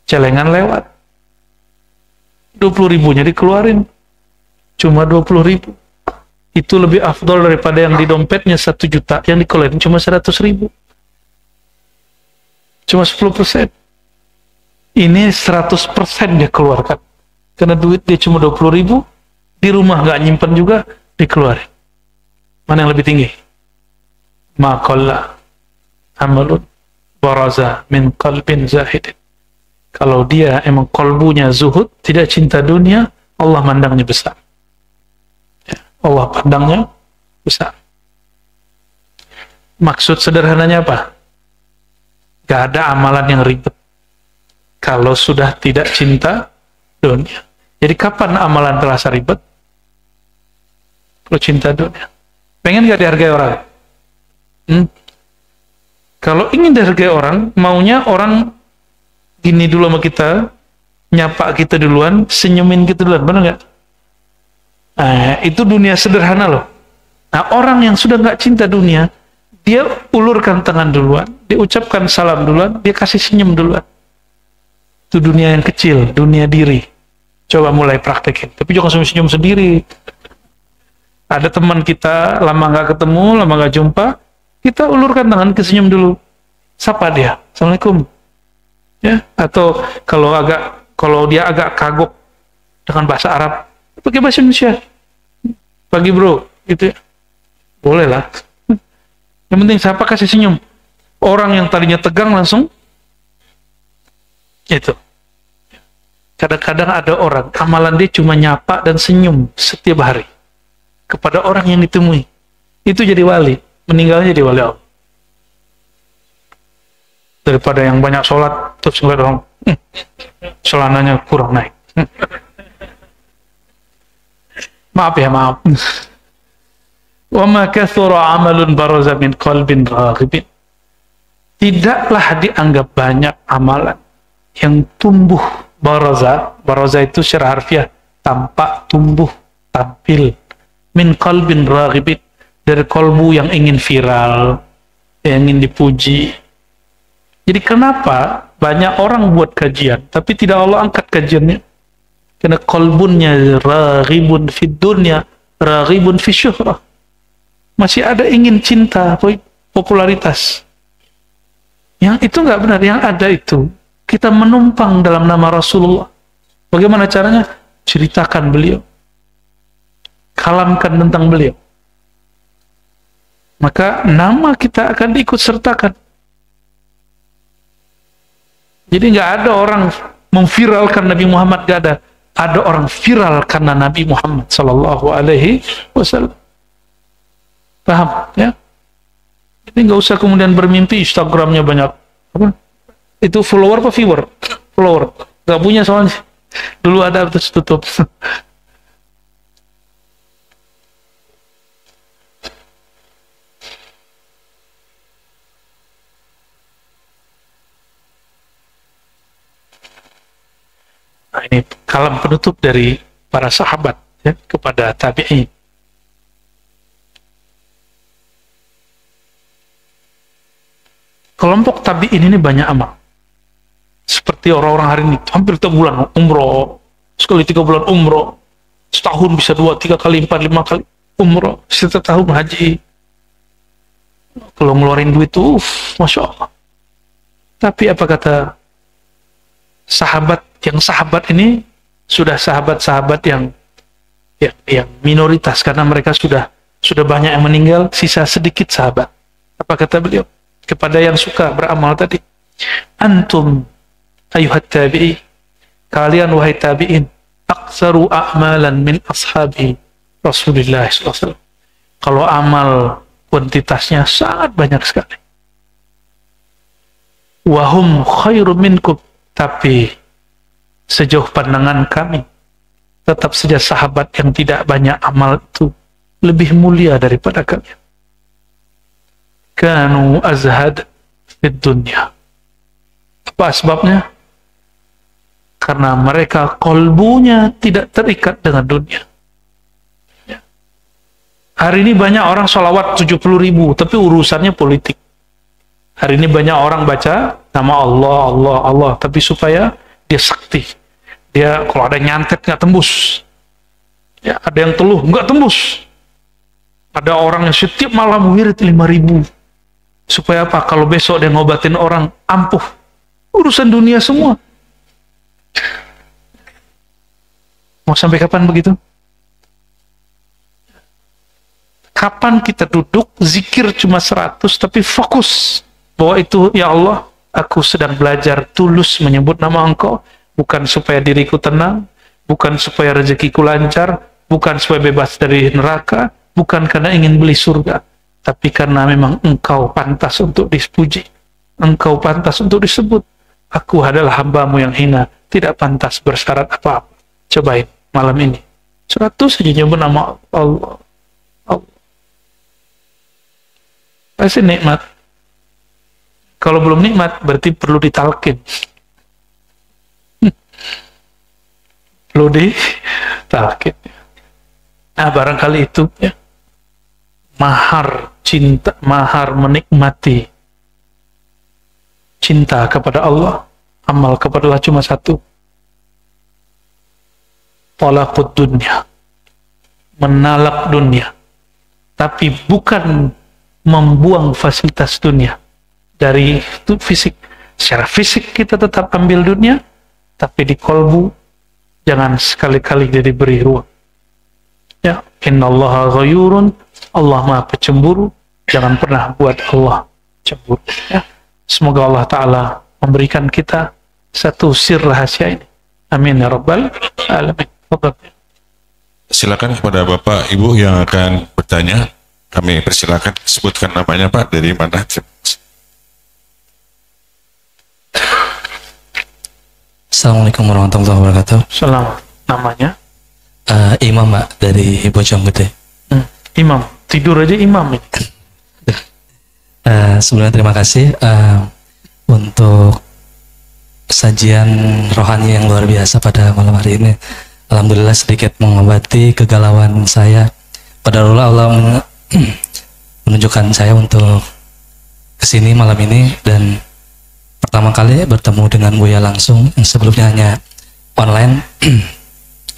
celengan lewat. 20 ribunya dikeluarin. Cuma 20 ribu. Itu lebih afdol daripada yang di dompetnya 1 juta, yang dikeluarin cuma 100 ribu. Cuma 10%. Ini 100% dia keluarkan. Karena duit dia cuma 20 ribu, di rumah nggak nyimpen juga, dikeluarin. Mana yang lebih tinggi? Maqalla amalun baraza min qalbin zahidin. Kalau dia emang kolbunya zuhud, tidak cinta dunia, Allah mandangnya besar. Allah pandangnya besar. Maksud sederhananya apa? Gak ada amalan yang ribet kalau sudah tidak cinta dunia. Jadi kapan amalan terasa ribet? Kalau cinta dunia. Pengen gak dihargai orang? Kalau ingin dihargai orang, maunya orang gini dulu sama kita, nyapa kita duluan, senyumin kita duluan, benar nggak? Itu dunia sederhana loh. Nah, orang yang sudah nggak cinta dunia, dia ulurkan tangan duluan, dia ucapkan salam duluan, dia kasih senyum duluan. Itu dunia yang kecil, dunia diri. Coba mulai praktekin, tapi jangan senyum sendiri. Ada teman kita, lama nggak ketemu, lama nggak jumpa, kita ulurkan tangan, ke senyum dulu. Sapa dia, Assalamualaikum. Ya, atau kalau dia agak kagok dengan bahasa Arab, pakai bahasa Indonesia. Pagi bro, gitu ya. Boleh lah. Yang penting siapa kasih senyum. Orang yang tadinya tegang langsung itu. Kadang-kadang ada orang amalan dia cuma nyapa dan senyum setiap hari kepada orang yang ditemui. Itu jadi wali, meninggalnya jadi wali Allah. Daripada yang banyak sholat terus ngeliat orang celananya kurang naik. Maaf ya, maaf. Wa ma kathura amalun baraza min qalbin raghibin. Tidaklah dianggap banyak amalan yang tumbuh baraza. Baraza itu secara harfiah tampak, tumbuh, tampil. Min qalbin raghibin, dari kolbu yang ingin viral, yang ingin dipuji. Jadi kenapa banyak orang buat kajian tapi tidak Allah angkat kajiannya? Karena kolbunnya raghibun fid dunya, raghibun fi syuhrah. Masih ada ingin cinta, popularitas. Yang itu nggak benar. Yang ada itu kita menumpang dalam nama Rasulullah. Bagaimana caranya? Ceritakan beliau, kalamkan tentang beliau. Maka nama kita akan diikut sertakan. Jadi nggak ada orang memviralkan Nabi Muhammad, nggak ada. Ada orang viral karena Nabi Muhammad Sallallahu Alaihi Wasallam. Paham? Ya. Jadi nggak usah kemudian bermimpi Instagramnya banyak. Apa? Itu follower apa viewer? Follower. Nggak punya soalnya. Dulu ada terus tutup. Nah, ini kalam penutup dari para sahabat ya, kepada tabi'in. Kelompok tabi'in ini banyak amal. Seperti orang-orang hari ini, hampir tiap bulan umroh, sekali 3 bulan umroh, setahun bisa 2, 3 kali, 4, 5 kali umroh, setiap tahun haji. Kalau ngeluarin duit itu, Masya Allah. Tapi apa kata sahabat, yang sahabat ini sudah sahabat-sahabat yang minoritas karena mereka sudah banyak yang meninggal, sisa sedikit sahabat. Apa kata beliau kepada yang suka beramal tadi? Antum ayuhat tabi'i, kalian wahai tabi'in, aktsaru a'malan min ashabi Rasulullah SAW. Kalau amal kuantitasnya sangat banyak sekali. Wahum khairu minkum, tapi sejauh pandangan kami, tetap saja sahabat yang tidak banyak amal itu lebih mulia daripada kalian. Kanu azhad fid dunya. Apa sebabnya? Karena mereka kolbunya tidak terikat dengan dunia. Hari ini banyak orang sholawat 70.000, tapi urusannya politik. Hari ini banyak orang baca nama Allah, Allah, Allah, tapi supaya dia sakti. Dia kalau ada yang nyantet nggak tembus. Ya, ada yang teluh nggak tembus. Ada orang yang setiap malam wirid 5.000. Supaya apa? Kalau besok dia ngobatin orang, ampuh. Urusan dunia semua. Mau sampai kapan begitu? Kapan kita duduk, zikir cuma 100, tapi fokus bahwa itu, ya Allah, aku sedang belajar tulus menyebut nama Engkau, bukan supaya diriku tenang, bukan supaya rezekiku lancar, bukan supaya bebas dari neraka, bukan karena ingin beli surga, tapi karena memang Engkau pantas untuk dipuji, Engkau pantas untuk disebut. Aku adalah hambamu yang hina, tidak pantas bersyarat apa-apa. Cobain malam ini 100 saja nyebut nama Allah. Pasti nikmat. Kalau belum nikmat, berarti perlu ditalkin. Perlu ditalkin. Nah, barangkali itu ya. Mahar cinta, mahar menikmati cinta kepada Allah, amal kepada Allah cuma satu. Talaqud dunya. Menalak dunia. Tapi bukan membuang fasilitas dunia dari fisik. Secara fisik kita tetap ambil dunia, tapi di kolbu jangan sekali-kali dia diberi ruang. Ya, innallaha ghayurun, Allah Maha Pecemburu, jangan pernah buat Allah cemburu. Ya, semoga Allah Ta'ala memberikan kita satu sir rahasia ini. Amin ya rabbal alamin. Silakan kepada Bapak Ibu yang akan bertanya. Kami persilakan, sebutkan namanya Pak, dari mana. Assalamualaikum warahmatullahi wabarakatuh. Salam. Namanya? Imam Pak, dari Bojonggede. Imam, tidur aja imam ini. Sebelumnya terima kasih untuk sajian rohani yang luar biasa pada malam hari ini. Alhamdulillah sedikit mengobati kegalauan saya. Qadarullah Allah menunjukkan saya untuk kesini malam ini, dan pertama kali bertemu dengan Buya langsung, yang sebelumnya hanya online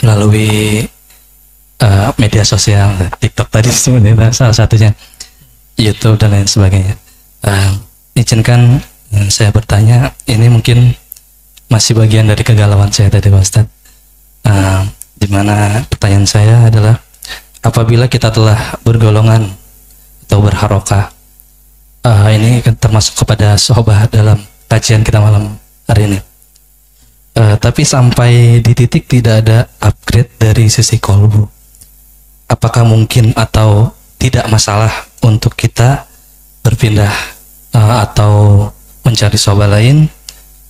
melalui media sosial, TikTok tadi sebenarnya salah satunya, YouTube dan lain sebagainya. Izinkan saya bertanya, ini mungkin masih bagian dari kegalauan saya tadi Pak Ustadz, dimana pertanyaan saya adalah, apabila kita telah bergolongan atau berharokah, ini termasuk kepada sohbah dalam kajian kita malam hari ini, tapi sampai di titik tidak ada upgrade dari sisi kolbu, apakah mungkin atau tidak masalah untuk kita berpindah atau mencari sohbah lain,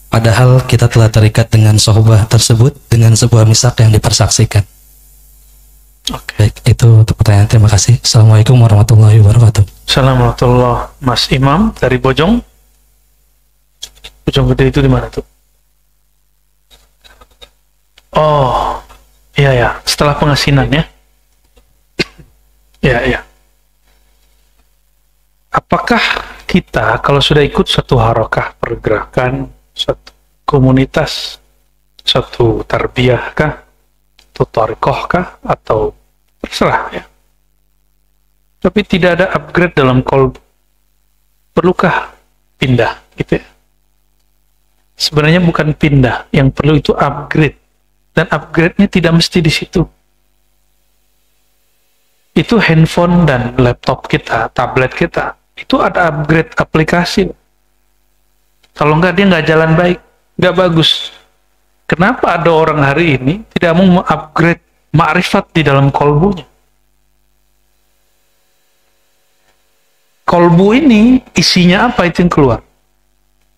padahal kita telah terikat dengan sohbah tersebut dengan sebuah misak yang dipersaksikan? Oke. Baik, itu untuk pertanyaan. Terima kasih. Assalamualaikum warahmatullahi wabarakatuh. Assalamualaikum, Mas Imam dari Bojonggede itu di mana tuh? Oh, iya ya, setelah pengasinan ya. Iya. Apakah kita kalau sudah ikut suatu harokah pergerakan, suatu komunitas, suatu tarbiyah kah, atau thariqah kah, atau terserah ya, tapi tidak ada upgrade dalam kolbu, perlukah pindah gitu ya? Sebenarnya bukan pindah, yang perlu itu upgrade, dan upgrade-nya tidak mesti di situ. Itu handphone dan laptop kita, tablet kita, itu ada upgrade aplikasi. Kalau enggak dia nggak jalan baik, nggak bagus. Kenapa ada orang hari ini tidak mau upgrade ma'rifat di dalam kolbunya? Kolbu ini isinya apa itu yang keluar?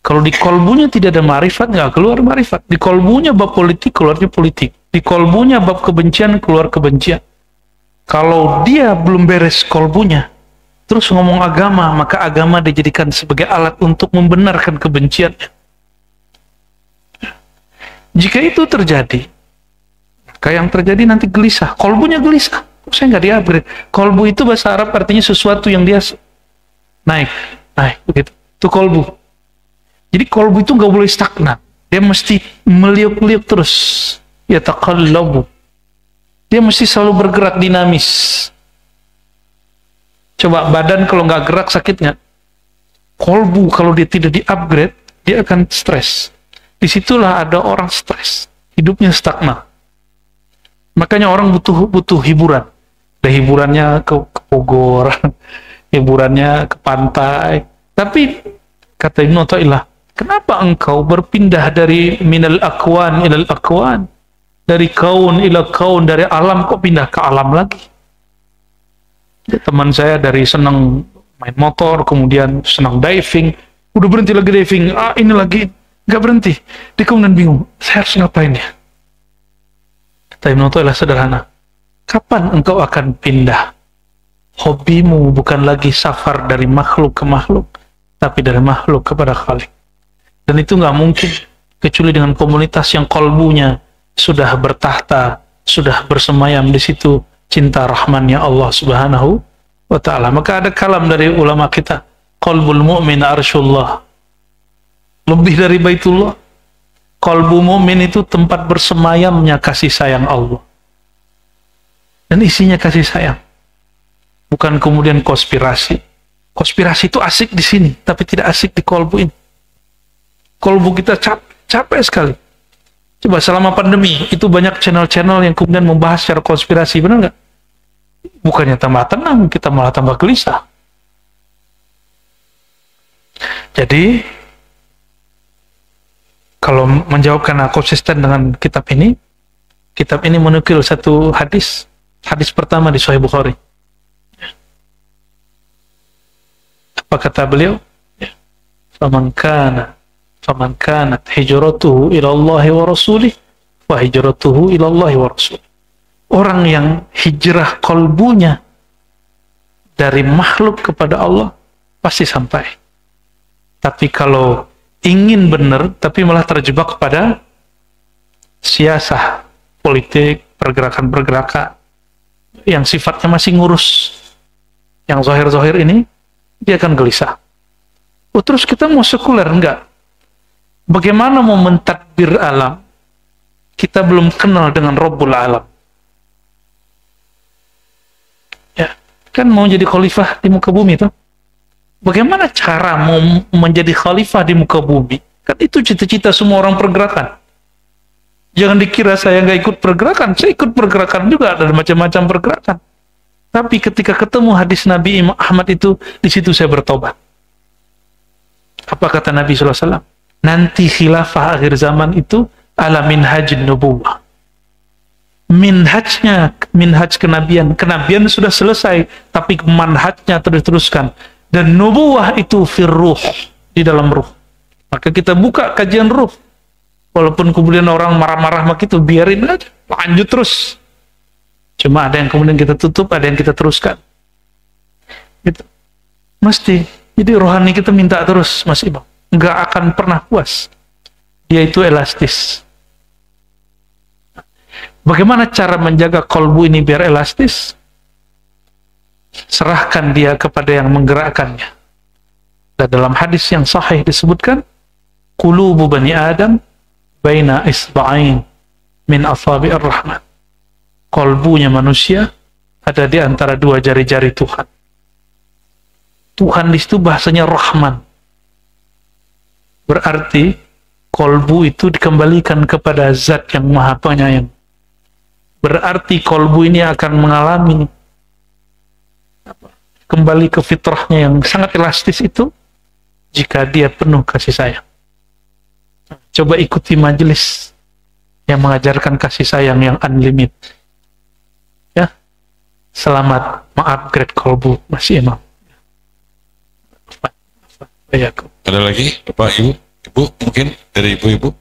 Kalau di kolbunya tidak ada ma'rifat, nggak keluar ma'rifat. Di kolbunya bab politik, keluarnya politik. Di kolbunya bab kebencian, keluar kebencian. Kalau dia belum beres kolbunya, terus ngomong agama, maka agama dijadikan sebagai alat untuk membenarkan kebenciannya. Jika itu terjadi, kayak yang terjadi nanti gelisah, kolbunya gelisah, saya nggak di-upgrade. Kolbu itu bahasa Arab artinya sesuatu yang dia naik begitu. Itu kolbu. Jadi kolbu itu nggak boleh stagnan, Dia mesti meliuk-liuk terus. Yataqallabu. Dia mesti selalu bergerak dinamis. Coba badan kalau nggak gerak sakit nggak? Kolbu kalau dia tidak di-upgrade, dia akan stres. Disitulah ada orang stres. Hidupnya stagnan. Makanya orang butuh hiburan. Ada hiburannya ke Bogor, hiburannya ke pantai. Tapi kata Ibnu Athaillah, kenapa engkau berpindah dari minal akwan ilal akwan? Dari kaun ila kaun, dari alam kok pindah ke alam lagi? Ya, teman saya dari senang main motor, kemudian senang diving, udah berhenti lagi diving, ini lagi, nggak berhenti. Dia kemudian bingung, saya harus ngapain ya? Kata Ibnu Athaillah sederhana, kapan engkau akan pindah? Hobimu bukan lagi safar dari makhluk ke makhluk, tapi dari makhluk kepada Khalik. Dan itu nggak mungkin kecuali dengan komunitas yang kolbunya sudah bertahta, sudah bersemayam di situ cinta rahmannya Allah Subhanahu wa ta'ala. Maka ada kalam dari ulama kita, qalbul mu'min arsyullah. Lebih dari Baitullah. Qalbu mu'min itu tempat bersemayamnya kasih sayang Allah. Dan isinya kasih sayang. Bukan kemudian konspirasi. Konspirasi itu asik di sini, tapi tidak asik di kolbu ini. Kolbu kita capek sekali. Coba selama pandemi, itu banyak channel-channel yang kemudian membahas secara konspirasi, benar nggak? Bukannya tambah tenang, kita malah tambah gelisah. Jadi, kalau menjawab karena konsisten dengan kitab ini menukil satu hadis pertama di Sahih Bukhari. Apa kata beliau? Faman kanat hijratuhu ila Allah wa rasulih fa hijratuhu ila Allah wa rasulih. Orang yang hijrah kolbunya dari makhluk kepada Allah pasti sampai. Tapi kalau ingin benar tapi malah terjebak pada siasah politik, pergerakan-pergerakan yang sifatnya masih ngurus yang zahir-zahir ini, dia akan gelisah. Oh, terus kita mau sekuler? Enggak. Bagaimana mau mentadbir alam? Kita belum kenal dengan Rabbul Alam. Ya, kan mau jadi khalifah di muka bumi tuh. Bagaimana cara mau menjadi khalifah di muka bumi? Kan itu cita-cita semua orang pergerakan. Jangan dikira saya nggak ikut pergerakan. Saya ikut pergerakan juga, ada macam-macam pergerakan. Tapi ketika ketemu hadis Nabi Muhammad itu, di situ saya bertobat. Apa kata Nabi SAW? Nanti khilafah akhir zaman itu ala minhaj nubuwah. Minhaj kenabian sudah selesai, tapi manhajnya terus-teruskan. Dan nubuwah itu firruh, di dalam ruh. Maka kita buka kajian ruh. Walaupun kemudian orang marah-marah begitu, biarin aja, lanjut terus. Cuma ada yang kemudian kita tutup, ada yang kita teruskan. Gitu. Mesti. Jadi rohani kita minta terus, Mas Ibang. Nggak akan pernah puas. Dia itu elastis. Bagaimana cara menjaga kolbu ini biar elastis? Serahkan dia kepada yang menggerakkannya. Dan dalam hadis yang sahih disebutkan, qulubu bani Adam baina isba'ain min asabi'ir rahman. Kolbunya manusia ada di antara dua jari-jari Tuhan. Tuhan di situ bahasanya Rahman. Berarti kolbu itu dikembalikan kepada zat yang maha penyayang. Berarti kolbu ini akan mengalami kembali ke fitrahnya yang sangat elastis itu jika dia penuh kasih sayang. Coba ikuti majelis yang mengajarkan kasih sayang yang unlimited. Ya, selamat mengupgrade kolbu, Mas Imam. Ada lagi, Bapak, Ibu? Ibu, mungkin dari ibu-ibu?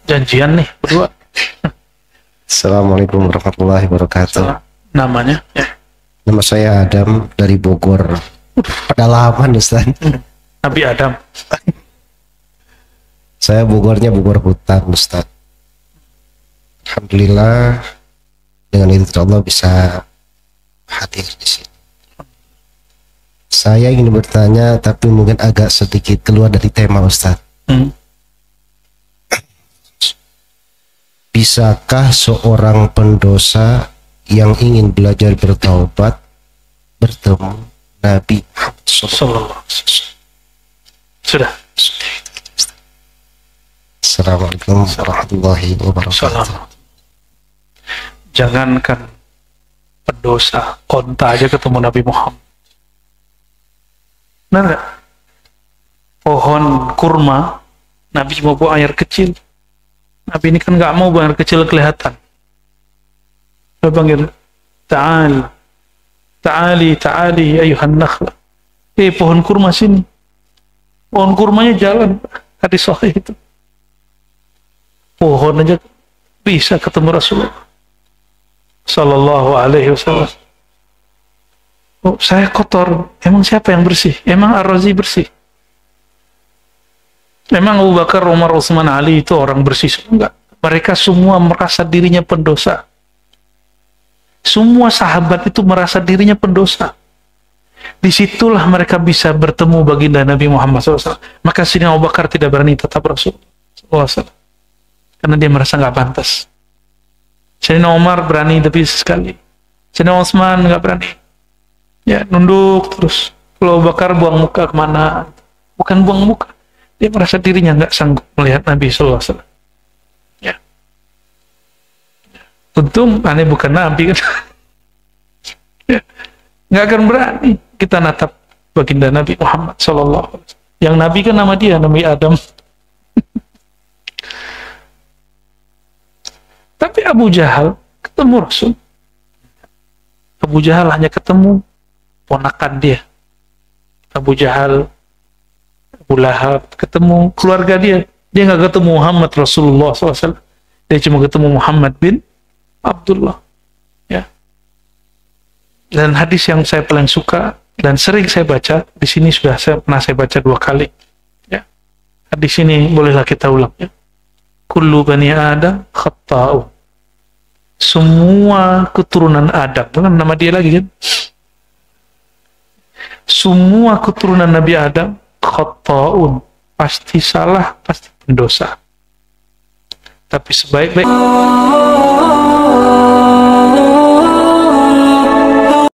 Janjian nih, berdua. Assalamualaikum warahmatullahi wabarakatuh. Namanya? Ya. Nama saya Adam dari Bogor. Pedalaman, Ustaz. Nabi Adam. Saya Bogornya Bogor hutan, Ustaz. Alhamdulillah dengan itu Allah bisa hadir di sini. Saya ingin bertanya tapi mungkin agak sedikit keluar dari tema, Ustaz. Bisakah seorang pendosa yang ingin belajar bertaubat bertemu Nabi Muhammad Sallallahu alaihi wasallam? Sudah. Assalamualaikum warahmatullahi wabarakatuh. Salam. Jangankan pendosa, onta aja ketemu Nabi Muhammad. Benar nggak? Pohon kurma, Nabi mau buang air kecil. Nabi ini kan nggak mau buang air kecil kelihatan. Dia panggil, ta'ali ayuhan nakhla. Pohon kurma sini. Pohon kurmanya jalan. Hadis sahih itu. Pohon aja bisa ketemu Rasulullah Sallallahu alaihi wasallam. Oh, saya kotor. Emang siapa yang bersih? Emang Ar-Razi bersih? Emang Abu Bakar, Umar, Utsman, Ali itu orang bersih? Enggak. Mereka semua merasa dirinya pendosa. Semua sahabat itu merasa dirinya pendosa. Disitulah mereka bisa bertemu baginda Nabi Muhammad SAW. Maka Sayyidina Abu Bakar tidak berani tetap Rasulullah SAW. Karena dia merasa nggak pantas. Sayyidina Umar berani tapi sekali. Sayyidina Utsman nggak berani. Ya, nunduk terus. Kalau Abu Bakar buang muka kemana? Bukan buang muka. Dia merasa dirinya nggak sanggup melihat Nabi Sallallahu Alaihi Wasallam. Ya. Untung aneh bukan Nabi kan. Ya. Nggak akan berani kita natap baginda Nabi Muhammad Sallallahu Alaihi Wasallam. Yang Nabi kan nama dia, Nabi Adam. Tapi Abu Jahal ketemu Rasul. Abu Jahal hanya ketemu ponakan dia. Abu Jahal, Abu Lahab ketemu keluarga dia. Dia nggak ketemu Muhammad Rasulullah SAW. Dia cuma ketemu Muhammad bin Abdullah. Ya. Dan hadis yang saya paling suka dan sering saya baca di sini pernah saya baca 2 kali. Ya. Hadis ini bolehlah kita ulang. Ya. Kullu bani Adam khatta'un. Semua keturunan Adam, itu kan nama dia lagi kan? Semua keturunan Nabi Adam khatta'un, pasti salah, pasti pendosa. Tapi sebaik-baik